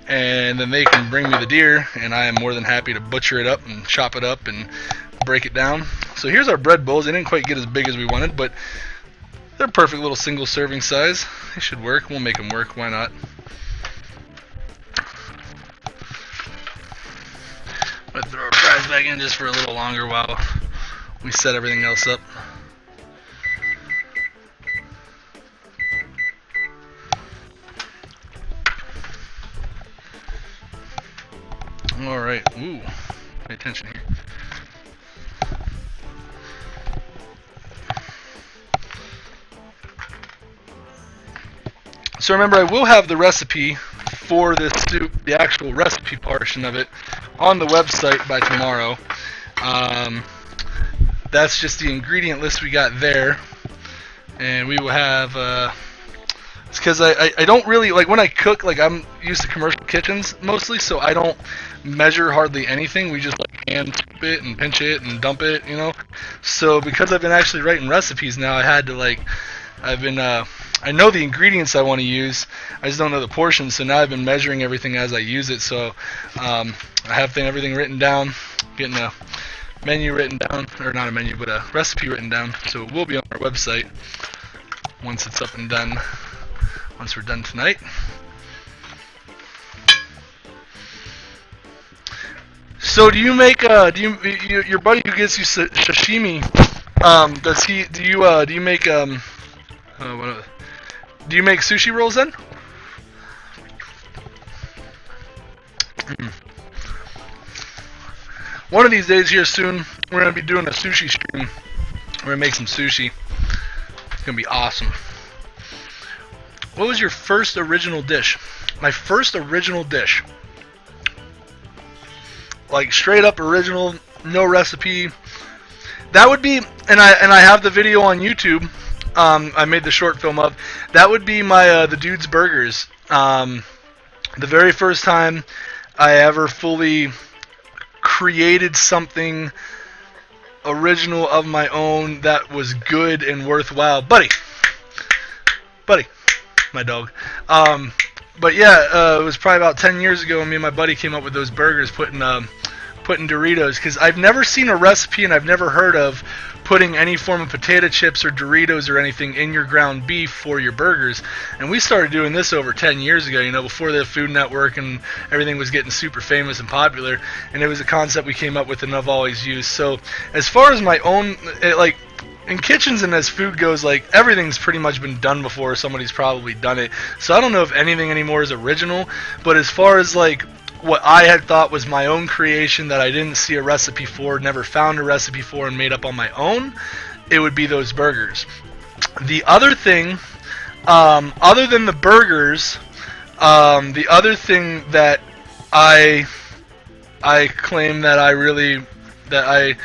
and then they can bring me the deer, and I am more than happy to butcher it up and chop it up and break it down. So here's our bread bowls. They didn't quite get as big as we wanted, but they're perfect little single serving size. They should work. We'll make them work. Why not? I'm going to throw our fries back in just for a little longer while we set everything else up. Alright, ooh, pay attention here. So remember, I will have the recipe for this soup, the actual recipe portion of it, on the website by tomorrow. That's just the ingredient list we got there. And we will have, it's because I don't really, like when I cook, like I'm used to commercial kitchens mostly, so I don't measure hardly anything. We just like hand scoop it and pinch it and dump it, you know. So because I've been actually writing recipes now, I had to like, I know the ingredients I want to use, I just don't know the portions, so now I've been measuring everything as I use it. So I have everything written down, getting a menu written down, or not a menu, but a recipe written down, so it will be on our website once it's up and done, once we're done tonight. So do you make, your buddy who gets you sashimi, do you make, do you make sushi rolls then? One of these days here soon, we're going to be doing a sushi stream. We're going to make some sushi. It's going to be awesome. What was your first original dish? My first original dish. Like straight up original, no recipe. That would be, and I have the video on YouTube. I made the short film of. That would be my the Dude's Burgers. The very first time I ever fully created something original of my own that was good and worthwhile. Buddy, my dog. But yeah, it was probably about 10 years ago when me and my buddy came up with those burgers, putting Doritos, because I've never seen a recipe and I've never heard of putting any form of potato chips or Doritos or anything in your ground beef for your burgers. And we started doing this over 10 years ago, you know, before the Food Network and everything was getting super famous and popular. And it was a concept we came up with and I've always used. So as far as my own, like in kitchens and as food goes, like everything's pretty much been done before. Somebody's probably done it. So I don't know if anything anymore is original. But as far as like what I had thought was my own creation that I didn't see a recipe for, never found a recipe for, and made up on my own, it would be those burgers. The other thing, other than the burgers, the other thing that I claim that I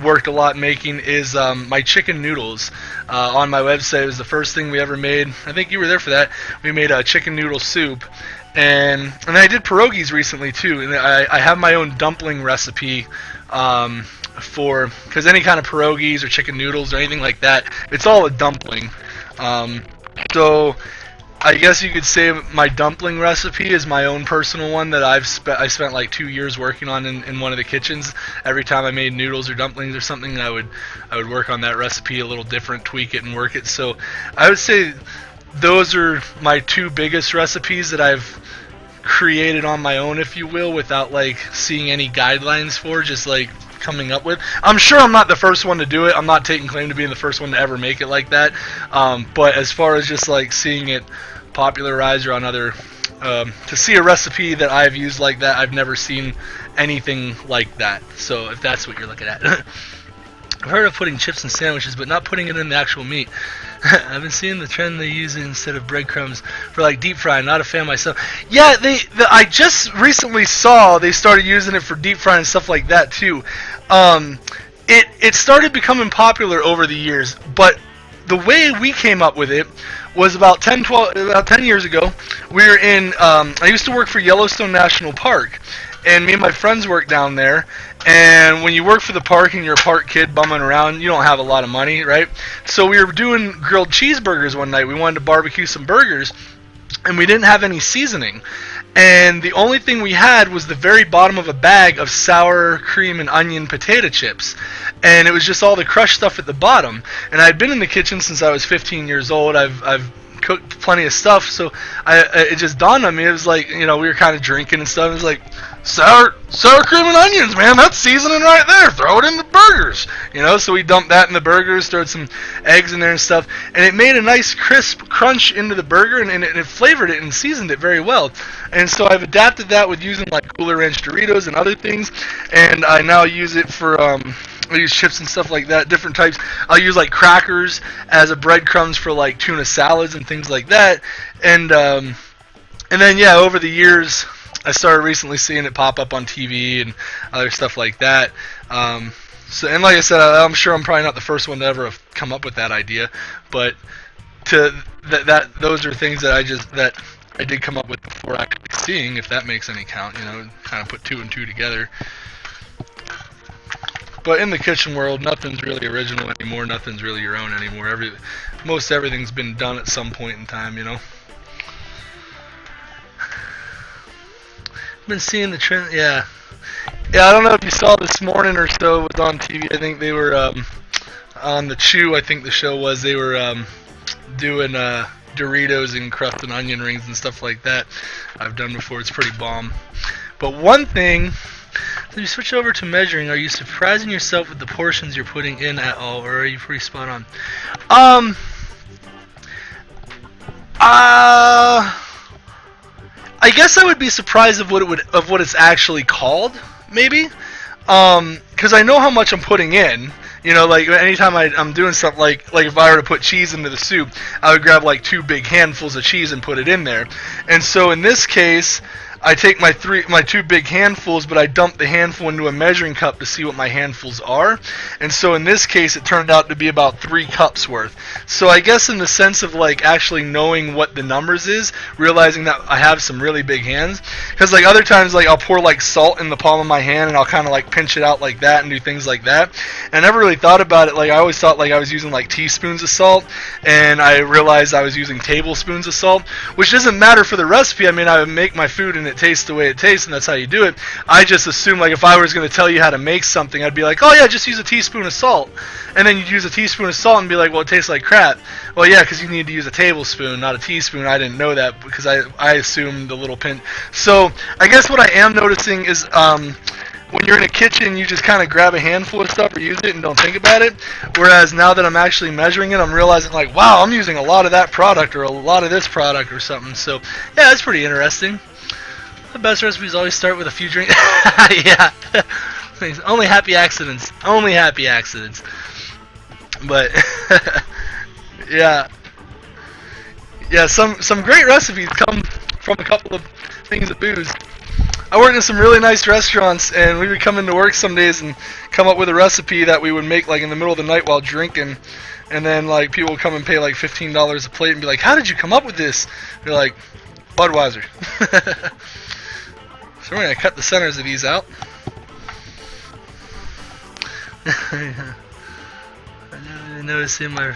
worked a lot making is my chicken noodles. On my website, it was the first thing we ever made. I think you were there for that. We made a chicken noodle soup. and I did pierogies recently too, and I have my own dumpling recipe because any kind of pierogies or chicken noodles or anything like that, it's all a dumpling. So I guess you could say my dumpling recipe is my own personal one that I spent like 2 years working on in one of the kitchens. Every time I made noodles or dumplings or something, I would work on that recipe a little different, tweak it and work it. So I would say those are my two biggest recipes that I've created on my own, if you will, without like seeing any guidelines for, just like coming up with. I'm sure I'm not the first one to do it. I'm not taking claim to being the first one to ever make it like that. But as far as just like seeing it popularized or on other, to see a recipe that I've used like that, I've never seen anything like that. So if that's what you're looking at. I've heard of putting chips in sandwiches, but not putting it in the actual meat. I've been seeing the trend they use it instead of breadcrumbs for like deep frying. Not a fan myself. Yeah, I just recently saw they started using it for deep frying and stuff like that too. It started becoming popular over the years, but the way we came up with it was about 10 years ago. We were in, I used to work for Yellowstone National Park, and me and my friends worked down there. And when you work for the park and you're a park kid bumming around, you don't have a lot of money, right? So we were doing grilled cheeseburgers one night. We wanted to barbecue some burgers, and we didn't have any seasoning. And the only thing we had was the very bottom of a bag of sour cream and onion potato chips. And it was just all the crushed stuff at the bottom. And I'd been in the kitchen since I was 15 years old. I've cooked plenty of stuff, so it just dawned on me. It was like, we were kind of drinking and stuff. It was like, sour cream and onions, man, that's seasoning right there. Throw it in the burgers, So we dumped that in the burgers, threw some eggs in there and stuff, and it made a nice crisp crunch into the burger, and it flavored it and seasoned it very well. And so I've adapted that with using like Cooler Ranch Doritos and other things, and I now use it for I use chips and stuff like that, different types. I'll use like crackers as a breadcrumbs for like tuna salads and things like that. And then yeah, over the years, I started recently seeing it pop up on TV and other stuff like that. So, and like I said, I'm sure I'm probably not the first one to ever have come up with that idea, but those are things that I did come up with before actually seeing, if that makes any count. Kind of put two and two together. But in the kitchen world, nothing's really original anymore. Nothing's really your own anymore. Most everything's been done at some point in time, Been seeing the trend, yeah. I don't know if you saw this morning or so. It was on TV. I think they were on the Chew. I think the show was. They were doing Doritos and crusted onion rings and stuff like that. I've done before. It's pretty bomb. But one thing. So you switch over to measuring. Are you surprising yourself with the portions you're putting in at all, or are you pretty spot on? I guess I would be surprised of what it's actually called, maybe, because I know how much I'm putting in. Like anytime I'm doing something like if I were to put cheese into the soup, I would grab like 2 big handfuls of cheese and put it in there. And so in this case, I take my 2 big handfuls, but I dump the handful into a measuring cup to see what my handfuls are. And so in this case, it turned out to be about 3 cups worth. So I guess in the sense of like actually knowing what the numbers is, realizing that I have some really big hands. Because like other times, like I'll pour like salt in the palm of my hand and I'll kind of like pinch it out like that and do things like that. And I never really thought about it. Like I always thought like I was using like teaspoons of salt, and I realized I was using tablespoons of salt, which doesn't matter for the recipe. I mean, I would make my food and it tastes the way it tastes, and that's how you do it. I just assume like if I was going to tell you how to make something, I'd be like, oh yeah, just use a teaspoon of salt. And then you'd use a teaspoon of salt and be like, well, it tastes like crap. Well, yeah, because you need to use a tablespoon, not a teaspoon. I didn't know that because I assumed the little pinch. So I guess what I am noticing is when you're in a kitchen, you just kind of grab a handful of stuff or use it and don't think about it. Whereas now that I'm actually measuring it, I'm realizing like, wow, I'm using a lot of that product or a lot of this product or something. So yeah, that's pretty interesting. The best recipes always start with a few drinks. Yeah. Only happy accidents. Only happy accidents. But yeah. Yeah, some great recipes come from a couple of things of booze. I worked in some really nice restaurants, and we would come into work some days and come up with a recipe that we would make like in the middle of the night while drinking. And then like people would come and pay like $15 a plate and be like, how did you come up with this? They're like, Budweiser. So we're going to cut the centers of these out. I noticed there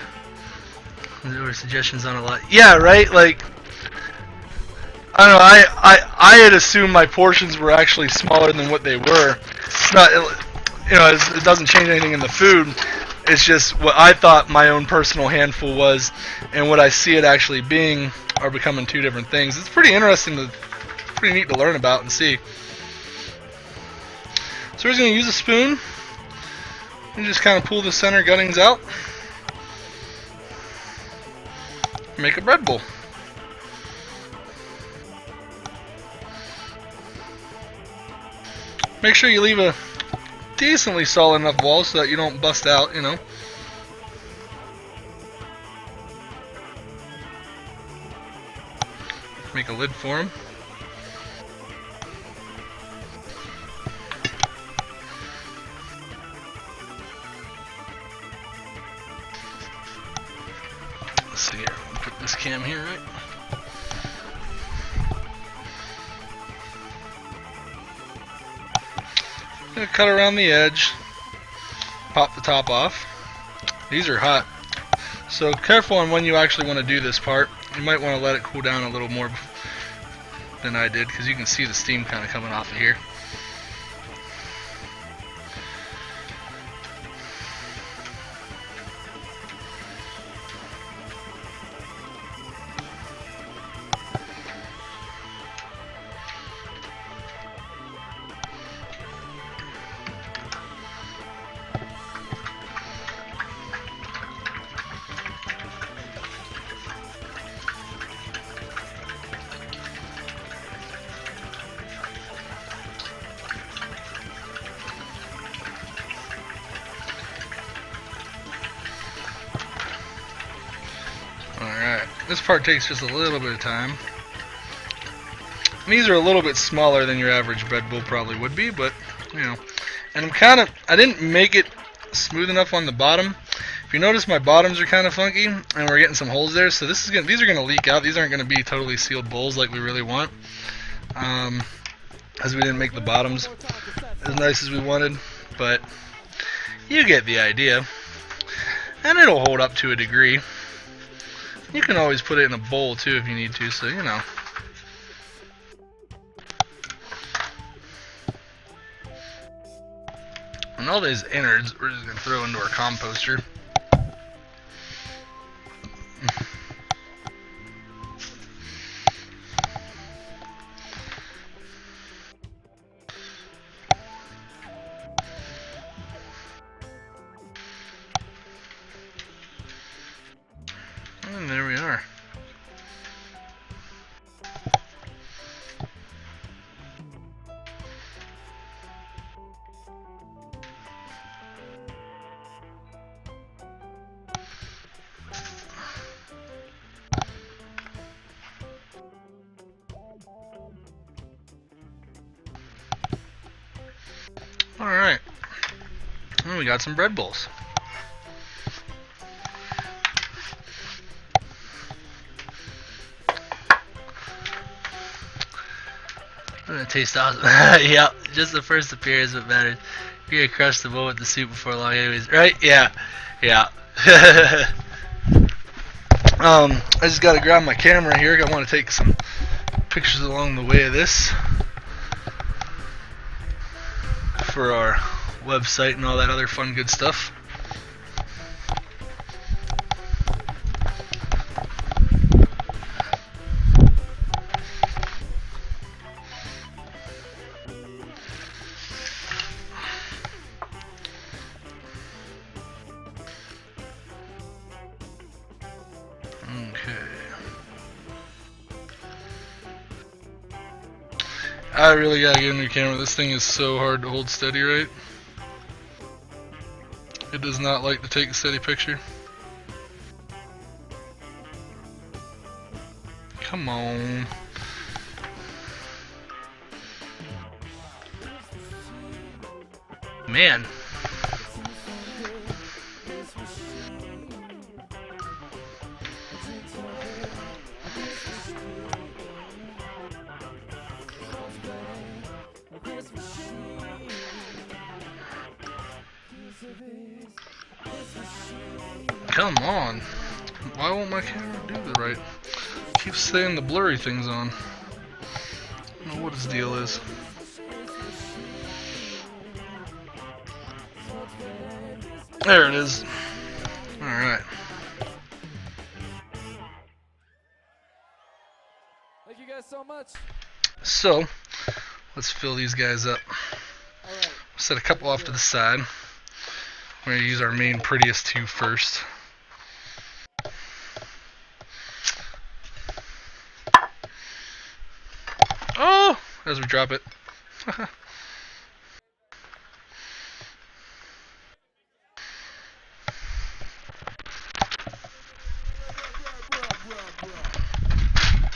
were suggestions on a lot. Yeah, right? Like, I don't know, I had assumed my portions were actually smaller than what they were. It's not, it doesn't change anything in the food. It's just what I thought my own personal handful was, and what I see it actually being are becoming two different things. It's pretty interesting, pretty neat to learn about and see. So we're just going to use a spoon and just kind of pull the center guttings out. Make a bread bowl. Make sure you leave a decently solid enough wall so that you don't bust out, Make a lid for them. Let's see here. I'll put this cam here, right? Gonna cut around the edge, pop the top off. These are hot, so careful on when you actually want to do this part. You might want to let it cool down a little more than I did, because you can see the steam kind of coming off of here. Alright, this part takes just a little bit of time. And these are a little bit smaller than your average bread bowl probably would be, but, and I didn't make it smooth enough on the bottom. If you notice, my bottoms are kind of funky, and we're getting some holes there, so these are going to leak out. These aren't going to be totally sealed bowls like we really want, as we didn't make the bottoms as nice as we wanted, but you get the idea. And it'll hold up to a degree. You can always put it in a bowl too if you need to, so And all these innards we're just going to throw into our composter. And there we are. Alright. And we got some bread bowls. I'm gonna taste awesome. Yeah, just the first appearance what matters. You're gonna crush the bowl with the soup before long anyways, right? Yeah. I just gotta grab my camera here. I want to take some pictures along the way of this for our website and all that other fun good stuff. Okay. I really gotta get a new camera. This thing is so hard to hold steady, right? It does not like to take a steady picture. Come on. Man. Come on. Why won't my camera do the right? Keeps saying the blurry thing's on. I don't know what his deal is. There it is. Alright. Thank you guys so much. So, let's fill these guys up. Alright. Set a couple off to the side. We're going to use our main prettiest two first. Oh! As we drop it.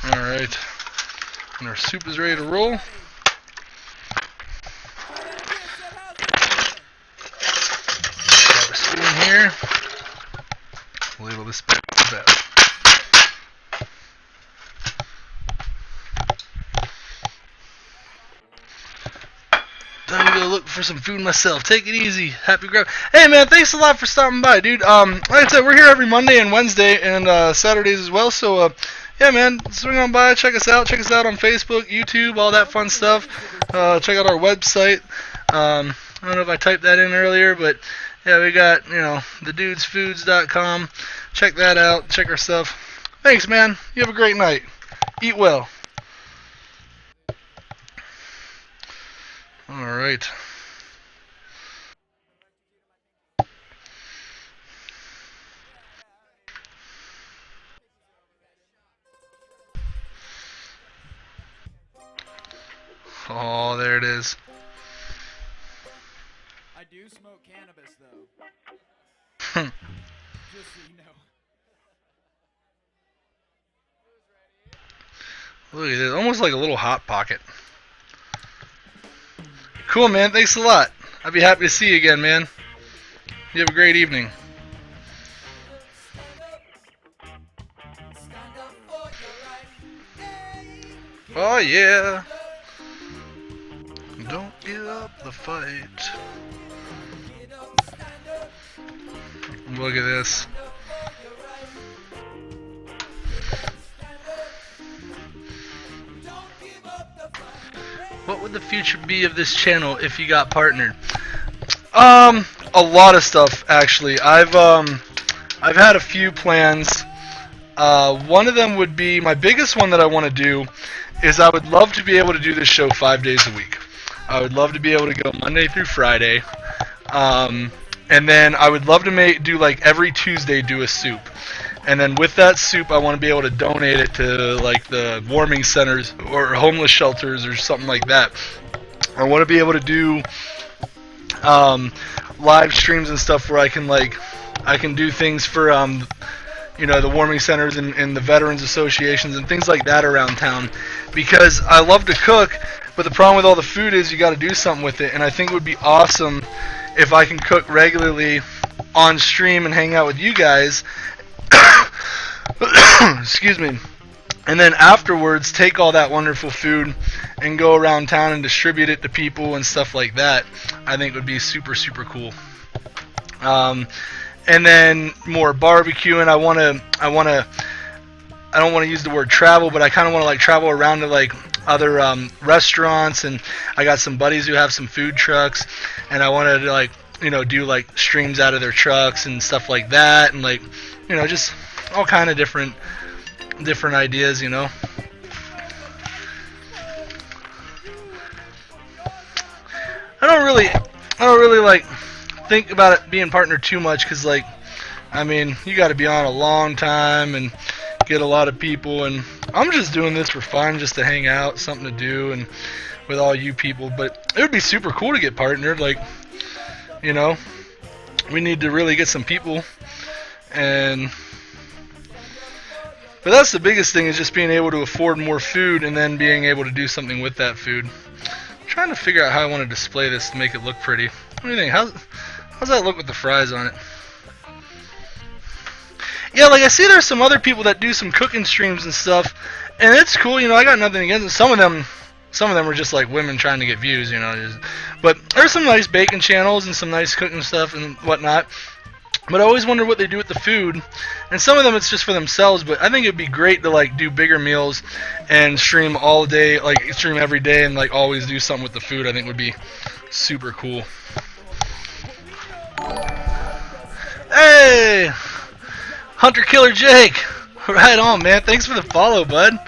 Alright. And our soup is ready to roll. Grab a spoon here. Label this back to the bed. Time to go look for some food myself. Take it easy. Happy grab. Hey man, thanks a lot for stopping by, dude. Like I said, we're here every Monday and Wednesday and Saturdays as well. So yeah, man, swing on by, check us out. Check us out on Facebook, YouTube, all that fun stuff. Check out our website. I don't know if I typed that in earlier, but yeah, we got, thedudesfoods.com. Check that out. Check our stuff. Thanks, man. You have a great night. Eat well. Alright. Oh, there it is. I do smoke cannabis though. Just so you know. Look at this. Almost like a little hot pocket. Cool, man. Thanks a lot. I'd be happy to see you again, man. You have a great evening. Oh, yeah. Don't give up the fight. Look at this. What would the future be of this channel if you got partnered? A lot of stuff actually. I've had a few plans. One of them would be, my biggest one that I want to do is I would love to be able to do this show 5 days a week. I would love to be able to go Monday through Friday. And then I would love to do like every Tuesday do a soup. And then with that soup, I want to be able to donate it to like the warming centers or homeless shelters or something like that. I want to be able to do live streams and stuff where I can do things for the warming centers and the veterans associations and things like that around town, because I love to cook, but the problem with all the food is you got to do something with it. And I think it would be awesome if I can cook regularly on stream and hang out with you guys. Excuse me. And then afterwards take all that wonderful food and go around town and distribute it to people and stuff like that. I think would be super, super cool. And then more barbecuing. I don't want to use the word travel, but I kind of want to like travel around to like other restaurants, and I got some buddies who have some food trucks, and I wanted to like do like streams out of their trucks and stuff like that, and like just all kind of different ideas, I don't really like think about it being partnered too much, because like you got to be on a long time and get a lot of people, and I'm just doing this for fun, just to hang out, something to do, and with all you people. But it would be super cool to get partnered, like we need to really get some people. But that's the biggest thing, is just being able to afford more food and then being able to do something with that food. I'm trying to figure out how I want to display this to make it look pretty. What do you think? How's that look with the fries on it? Yeah, like I see there's some other people that do some cooking streams and stuff, and it's cool. I got nothing against it. Some of them are just like women trying to get views, but there's some nice baking channels and some nice cooking stuff and whatnot. But I always wonder what they do with the food, and some of them it's just for themselves. But I think it'd be great to like do bigger meals and stream all day, like stream every day, and like always do something with the food. I think would be super cool. Hey, Hunter Killer Jake, right on, man. Thanks for the follow, bud.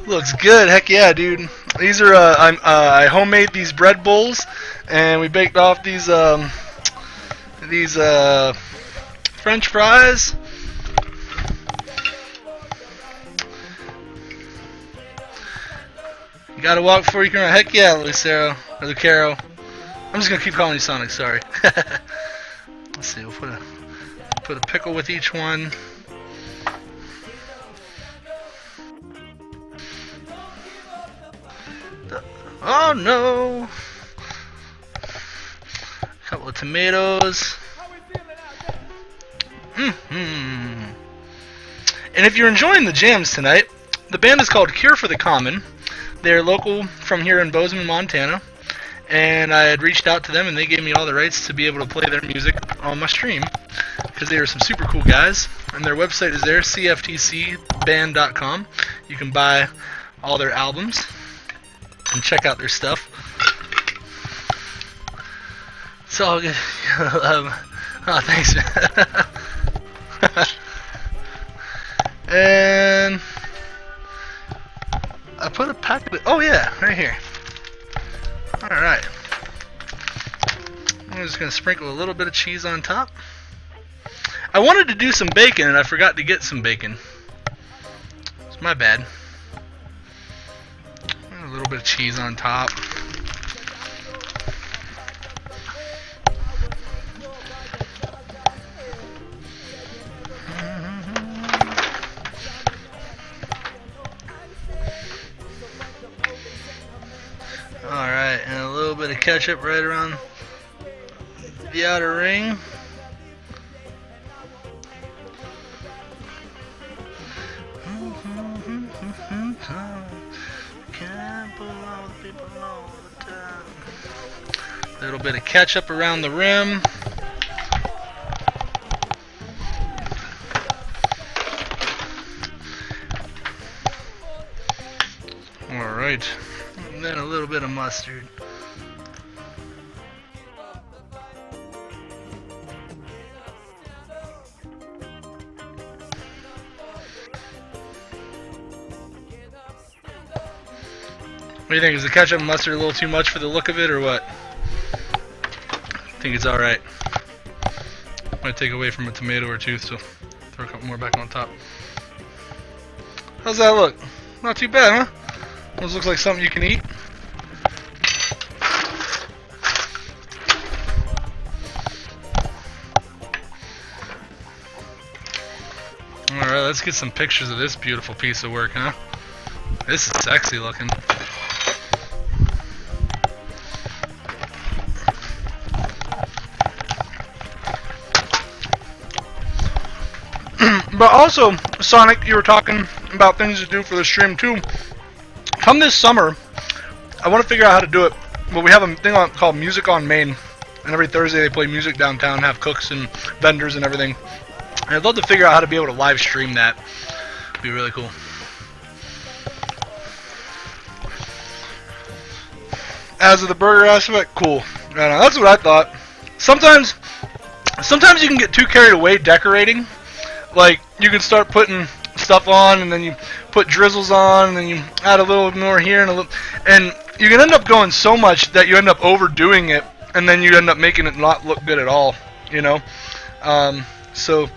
Looks good, heck yeah, dude. These are I homemade these bread bowls, and we baked off these French fries. You gotta walk before you can run. Heck yeah, Lucero or Lucero. I'm just gonna keep calling you Sonic. Sorry. Let's see. We'll put a pickle with each one. Oh no! A couple of tomatoes. And if you're enjoying the jams tonight, the band is called Cure for the Common. They're local from here in Bozeman, Montana. And I had reached out to them, and they gave me all the rights to be able to play their music on my stream, because they are some super cool guys. And their website is there, cftcband.com. You can buy all their albums and check out their stuff. It's all good. Oh, thanks, man. And I put a packet of, oh yeah, right here. Alright. I'm just going to sprinkle a little bit of cheese on top. I wanted to do some bacon and I forgot to get some bacon. It's my bad. A little bit of cheese on top. Alright, and a little bit of ketchup right around the outer ring. A little bit of ketchup around the rim. Alright, and then a little bit of mustard. What do you think? Is the ketchup and mustard a little too much for the look of it, or what? I think it's alright. Might take away from a tomato or two, so throw a couple more back on top. How's that look? Not too bad, huh? Those looks like something you can eat. Alright, let's get some pictures of this beautiful piece of work, huh? This is sexy looking. But also, Sonic, you were talking about things to do for the stream too. Come this summer, I want to figure out how to do it. But we have a thing called Music on Main, and every Thursday they play music downtown, have cooks and vendors and everything. And I'd love to figure out how to be able to live stream that. It'd be really cool. As of the burger aspect, cool. That's what I thought. Sometimes you can get too carried away decorating. Like, you can start putting stuff on, and then you put drizzles on, and then you add a little more here, and you can end up going so much that you end up overdoing it, and then you end up making it not look good at all, you know? So,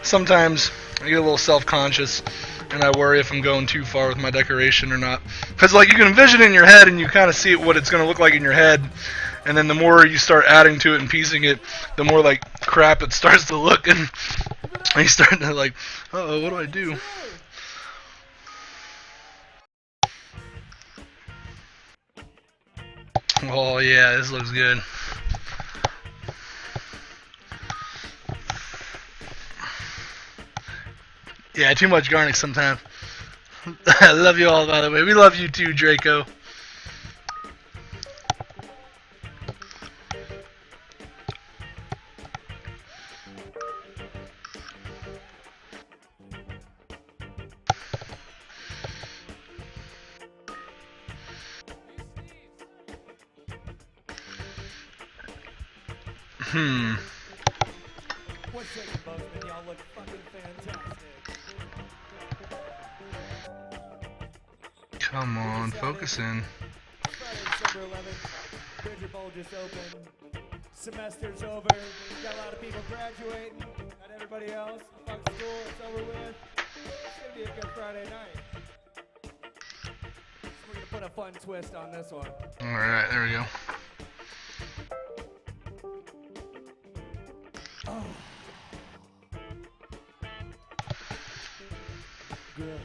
sometimes I get a little self-conscious, and I worry if I'm going too far with my decoration or not. Because, like, you can envision it in your head, and you kind of see what it's going to look like in your head, and then the more you start adding to it and piecing it, the more, like, crap it starts to look, and you start to, like, uh-oh, what do I do? Oh, yeah, this looks good. Yeah, too much garnish sometimes. I love you all, by the way. We love you too, Draco. One second, Bozeman. Y'all look fucking fantastic. Come on, focus in. Friday, December 11th. Bridger Bowl just opened. Semester's over. Got a lot of people graduating. Not everybody else. Fuck school. It's over with. It's gonna be a good Friday night. So we're gonna put a fun twist on this one. Alright, there we go. Good.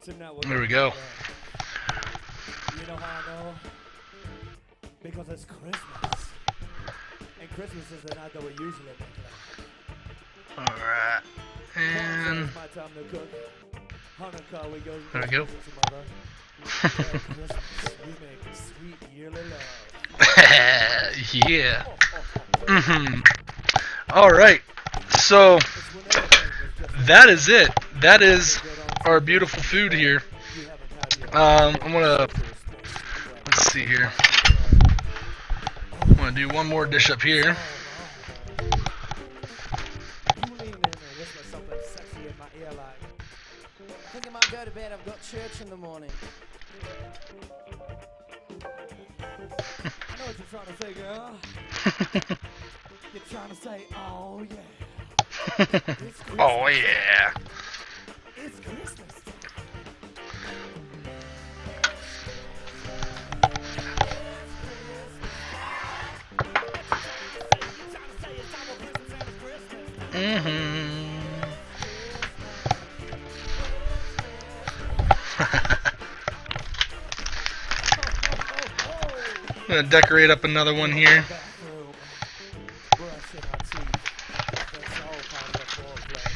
So now There we go. You know how I know? Because it's Christmas. And Christmas is the night that we usually make love. Alright. And It's my time to cook. Hanukkah, we go. there we go. Merry Christmas, we make sweet yearly love. Yeah. Alright. So It's when everything is just that is it. That is our beautiful food here. you haven't had your I'm gonna let's see here. I'm gonna do one more dish up here. You lean in and whisper something sexy in my ear like, I think I might go to bed. I've got church in the morning. I know what you're trying to say, girl. You're trying to say, oh yeah. It's Christmas. Oh yeah. It's Christmas time. I'm gonna decorate up another one here. Bathroom, brushing our teeth. That's all part of the foreplay.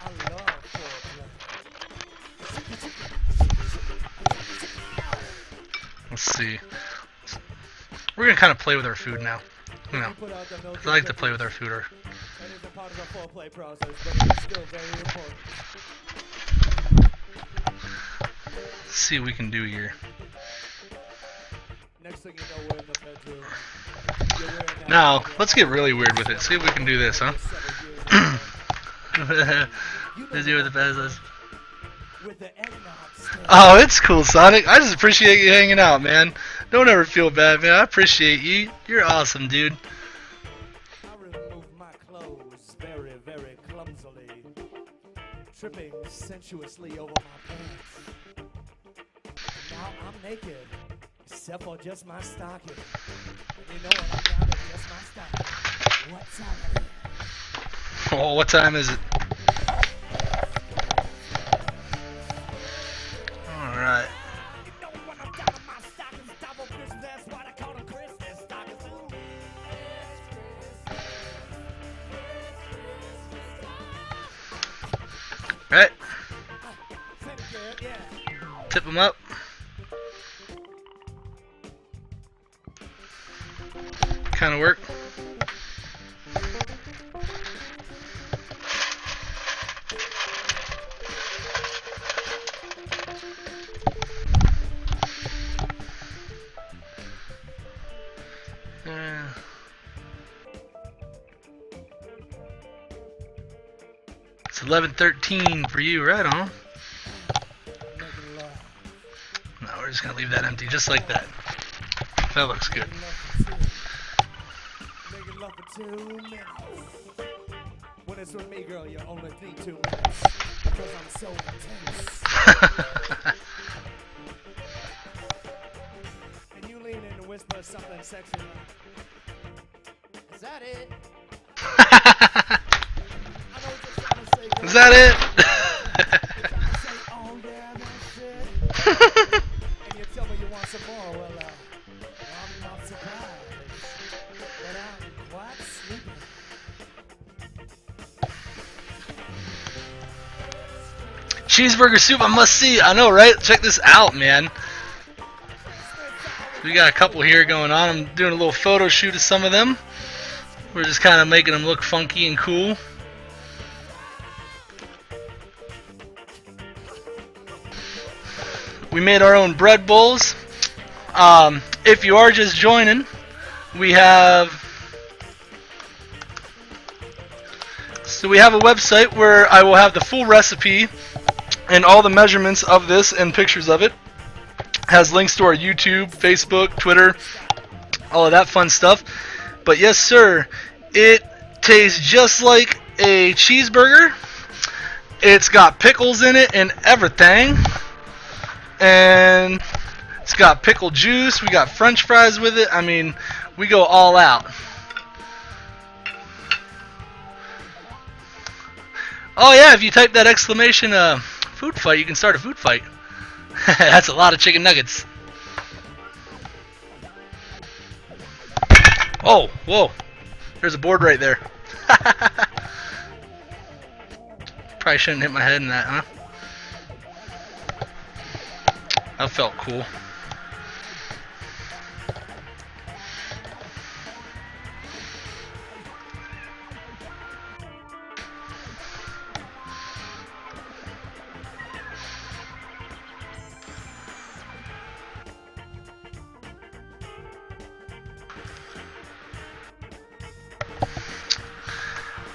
I love foreplay. Let's see. We're gonna kind of play with our food now. You know, Put out the milk 'cause I like to play with our food. That isn't part of the foreplay process, but it's still very important. Let's see what we can do here. Next thing you know, we're in the bedroom. You're wearing that Now, let's get really weird with it. See if we can do this, huh? 7 years ago. Busy with the business. With the eggnog stick. Oh, it's cool, Sonic. I just appreciate you hanging out, man. Don't ever feel bad, man. I appreciate you. You're awesome, dude. I removed my clothes very, very clumsily, tripping sensuously over my pants. Now I'm naked, except for just my stocking. And you know what I'm down to just my stocking. What time is it? Oh, what time is it? Alright. You know when I'm down to my stockings, double Christmas, that's why they call them Christmas stockings. Ooh. Right. Say it again, yeah. Tip them up. Kind of work. It's 11:13 for you, right on. Making love. No, we're just gonna leave that empty, just like that. That looks good. Making love for 2 minutes. When it's with me, girl, you only need 2 minutes. Because I'm so intense. And you lean in and whisper something sexy. Is that it? I know what you're trying to say, girl. Is that it? You're trying to say, oh yeah, that's it. And you tell me you want some more. Well, I'm not surprised. But I'm quite sleepy. Cheeseburger soup, I must see. I know, right? Check this out, man. We got a couple here going on. I'm doing a little photo shoot of some of them. We're just kind of making them look funky and cool. We made our own bread bowls. If you are just joining, we have a website where I will have the full recipe and all the measurements of this and pictures of it. Has links to our YouTube, Facebook, Twitter, all of that fun stuff. But yes, sir, it tastes just like a cheeseburger. It's got pickles in it and everything. And it's got pickle juice. We got French fries with it. I mean, we go all out. Oh yeah, if you type that exclamation food fight, you can start a food fight. That's a lot of chicken nuggets. Oh, whoa. There's a board right there. Probably shouldn't hit my head in that, huh? That felt cool.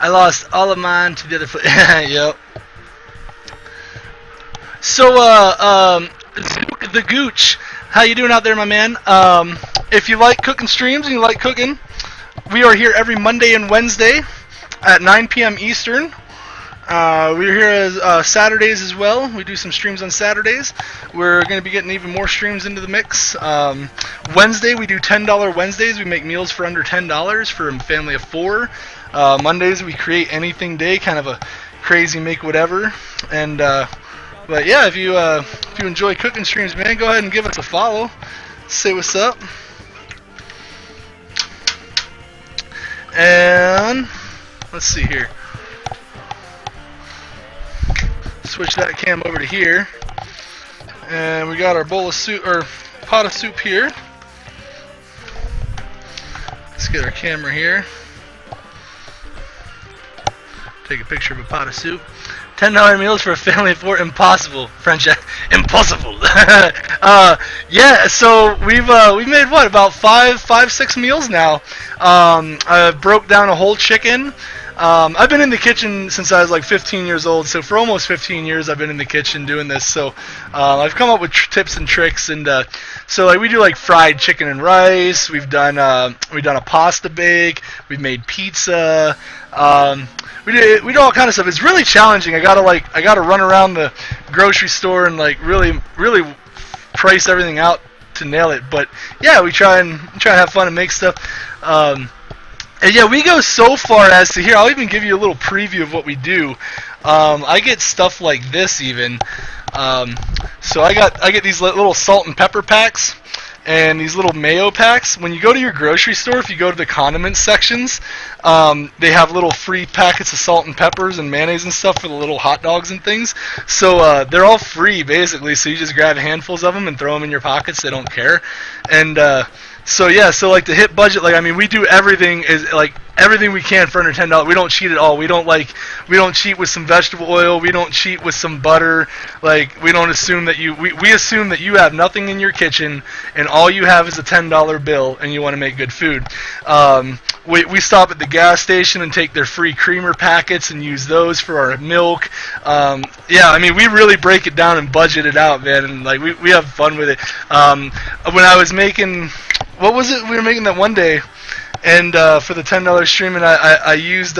I lost all of mine to the other foot. Yep. So, the Gooch, how you doing out there, my man? If you like cooking streams and you like cooking, we are here every Monday and Wednesday at 9 p.m. Eastern. We're here as Saturdays as well. We do some streams on Saturdays. We're going to be getting even more streams into the mix. Wednesday, we do $10 Wednesdays. We make meals for under $10 for a family of 4. Mondays, we create anything day, kind of a crazy make whatever. And but yeah, if you enjoy cooking streams, man, go ahead and give us a follow. Say what's up. And let's see here. Switch that cam over to here, and we got our bowl of soup or pot of soup here. Let's get our camera here. Take a picture of a pot of soup. $10 meals for a family of 4. Impossible. French. Impossible. Yeah. So we've made what, about five, 6 meals now. I broke down a whole chicken. I've been in the kitchen since I was like 15 years old, so for almost 15 years I've been in the kitchen doing this. So I've come up with tips and tricks, and so like we do like fried chicken and rice. We've done a pasta bake. We've made pizza. We do all kind of stuff. It's really challenging. I gotta run around the grocery store and like really price everything out to nail it. But yeah, we try and have fun and make stuff. And yeah, we go so far as to here. I'll even give you a little preview of what we do. I get stuff like this even. So I get these little salt and pepper packs and these little mayo packs. When you go to your grocery store, if you go to the condiment sections, they have little free packets of salt and peppers and mayonnaise and stuff for the little hot dogs and things. So they're all free basically. So you just grab handfuls of them and throw them in your pockets. They don't care. And so yeah, so like to hit budget, like I mean, we do everything we can for under $10. We don't cheat at all. We don't cheat with some vegetable oil. We don't cheat with some butter. Like we don't assume that we assume that you have nothing in your kitchen and all you have is a $10 bill and you want to make good food. We stop at the gas station and take their free creamer packets and use those for our milk. Yeah, I mean, we really break it down and budget it out, man, and like we have fun with it. When I was making, what was it we were making that one day, and for the $10 stream, and I used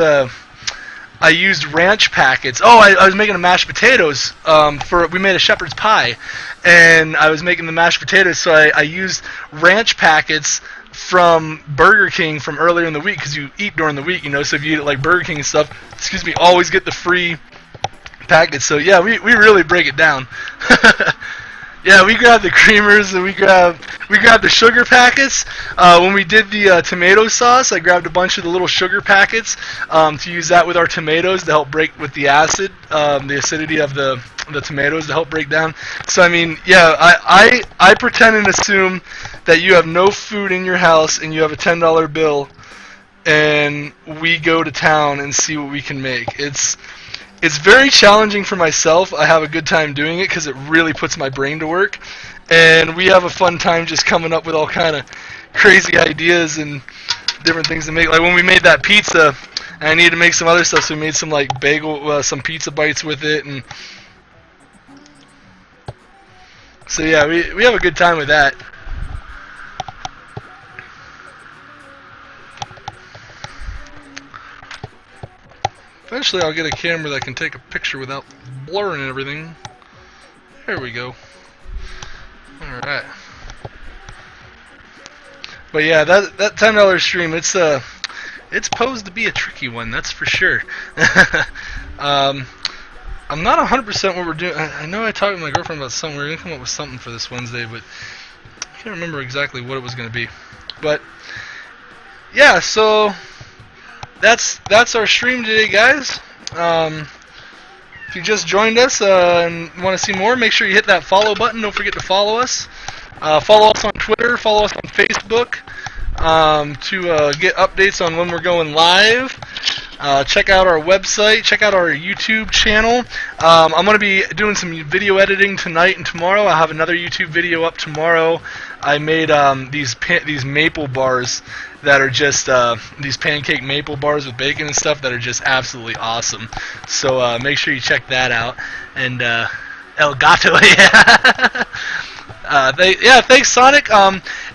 ranch packets. Oh, I was making the mashed potatoes. We made a shepherd's pie, and I was making the mashed potatoes, so I used ranch packets from Burger King from earlier in the week, because you eat during the week, you know, so if you eat at like Burger King and stuff, always get the free packets. So yeah, we really break it down. Yeah, we grabbed the creamers and we grabbed the sugar packets. When we did the tomato sauce, I grabbed a bunch of the little sugar packets to use that with our tomatoes to help break with the acid, the acidity of the tomatoes to help break down. So I mean, yeah, I pretend and assume that you have no food in your house and you have a $10 bill, and we go to town and see what we can make. It's very challenging for myself. I have a good time doing it because it really puts my brain to work, and we have a fun time just coming up with all kind of crazy ideas and different things to make. Like when we made that pizza, and I needed to make some other stuff, so we made some like bagel, some pizza bites with it, and so yeah, we have a good time with that. Eventually I'll get a camera that can take a picture without blurring everything. There we go. Alright. But yeah, that $10 stream, it's posed to be a tricky one, that's for sure. I'm not 100% what we're doing. I know I talked to my girlfriend about something. We're going to come up with something for this Wednesday, but I can't remember exactly what it was going to be. But yeah, so that's our stream today, guys. If you just joined us and want to see more, make sure you hit that follow button. Don't forget to follow us. Follow us on Twitter. Follow us on Facebook to get updates on when we're going live. Check out our website. Check out our YouTube channel. I'm going to be doing some video editing tonight and tomorrow. I'll have another YouTube video up tomorrow. I made these maple bars that are just these pancake maple bars with bacon and stuff that are just absolutely awesome. So make sure you check that out. And El Gato, yeah. Thanks, Sonic.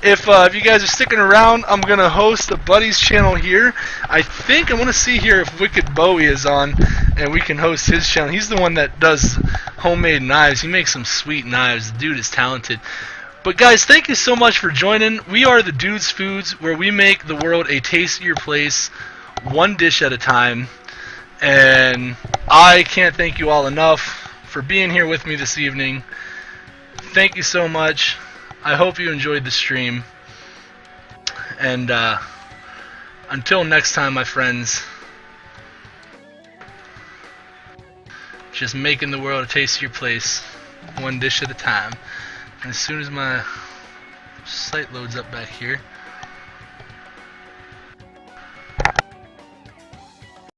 If you guys are sticking around, I'm gonna host a buddy's channel here. I think I want to see here if Wicked Bowie is on, and we can host his channel. He's the one that does homemade knives. He makes some sweet knives. The dude is talented. But guys, thank you so much for joining. We are the Dudes Foods, where we make the world a tastier place, one dish at a time. And I can't thank you all enough for being here with me this evening. Thank you so much. I hope you enjoyed the stream. And until next time, my friends, just making the world a tastier place, one dish at a time. And as soon as my site loads up back here,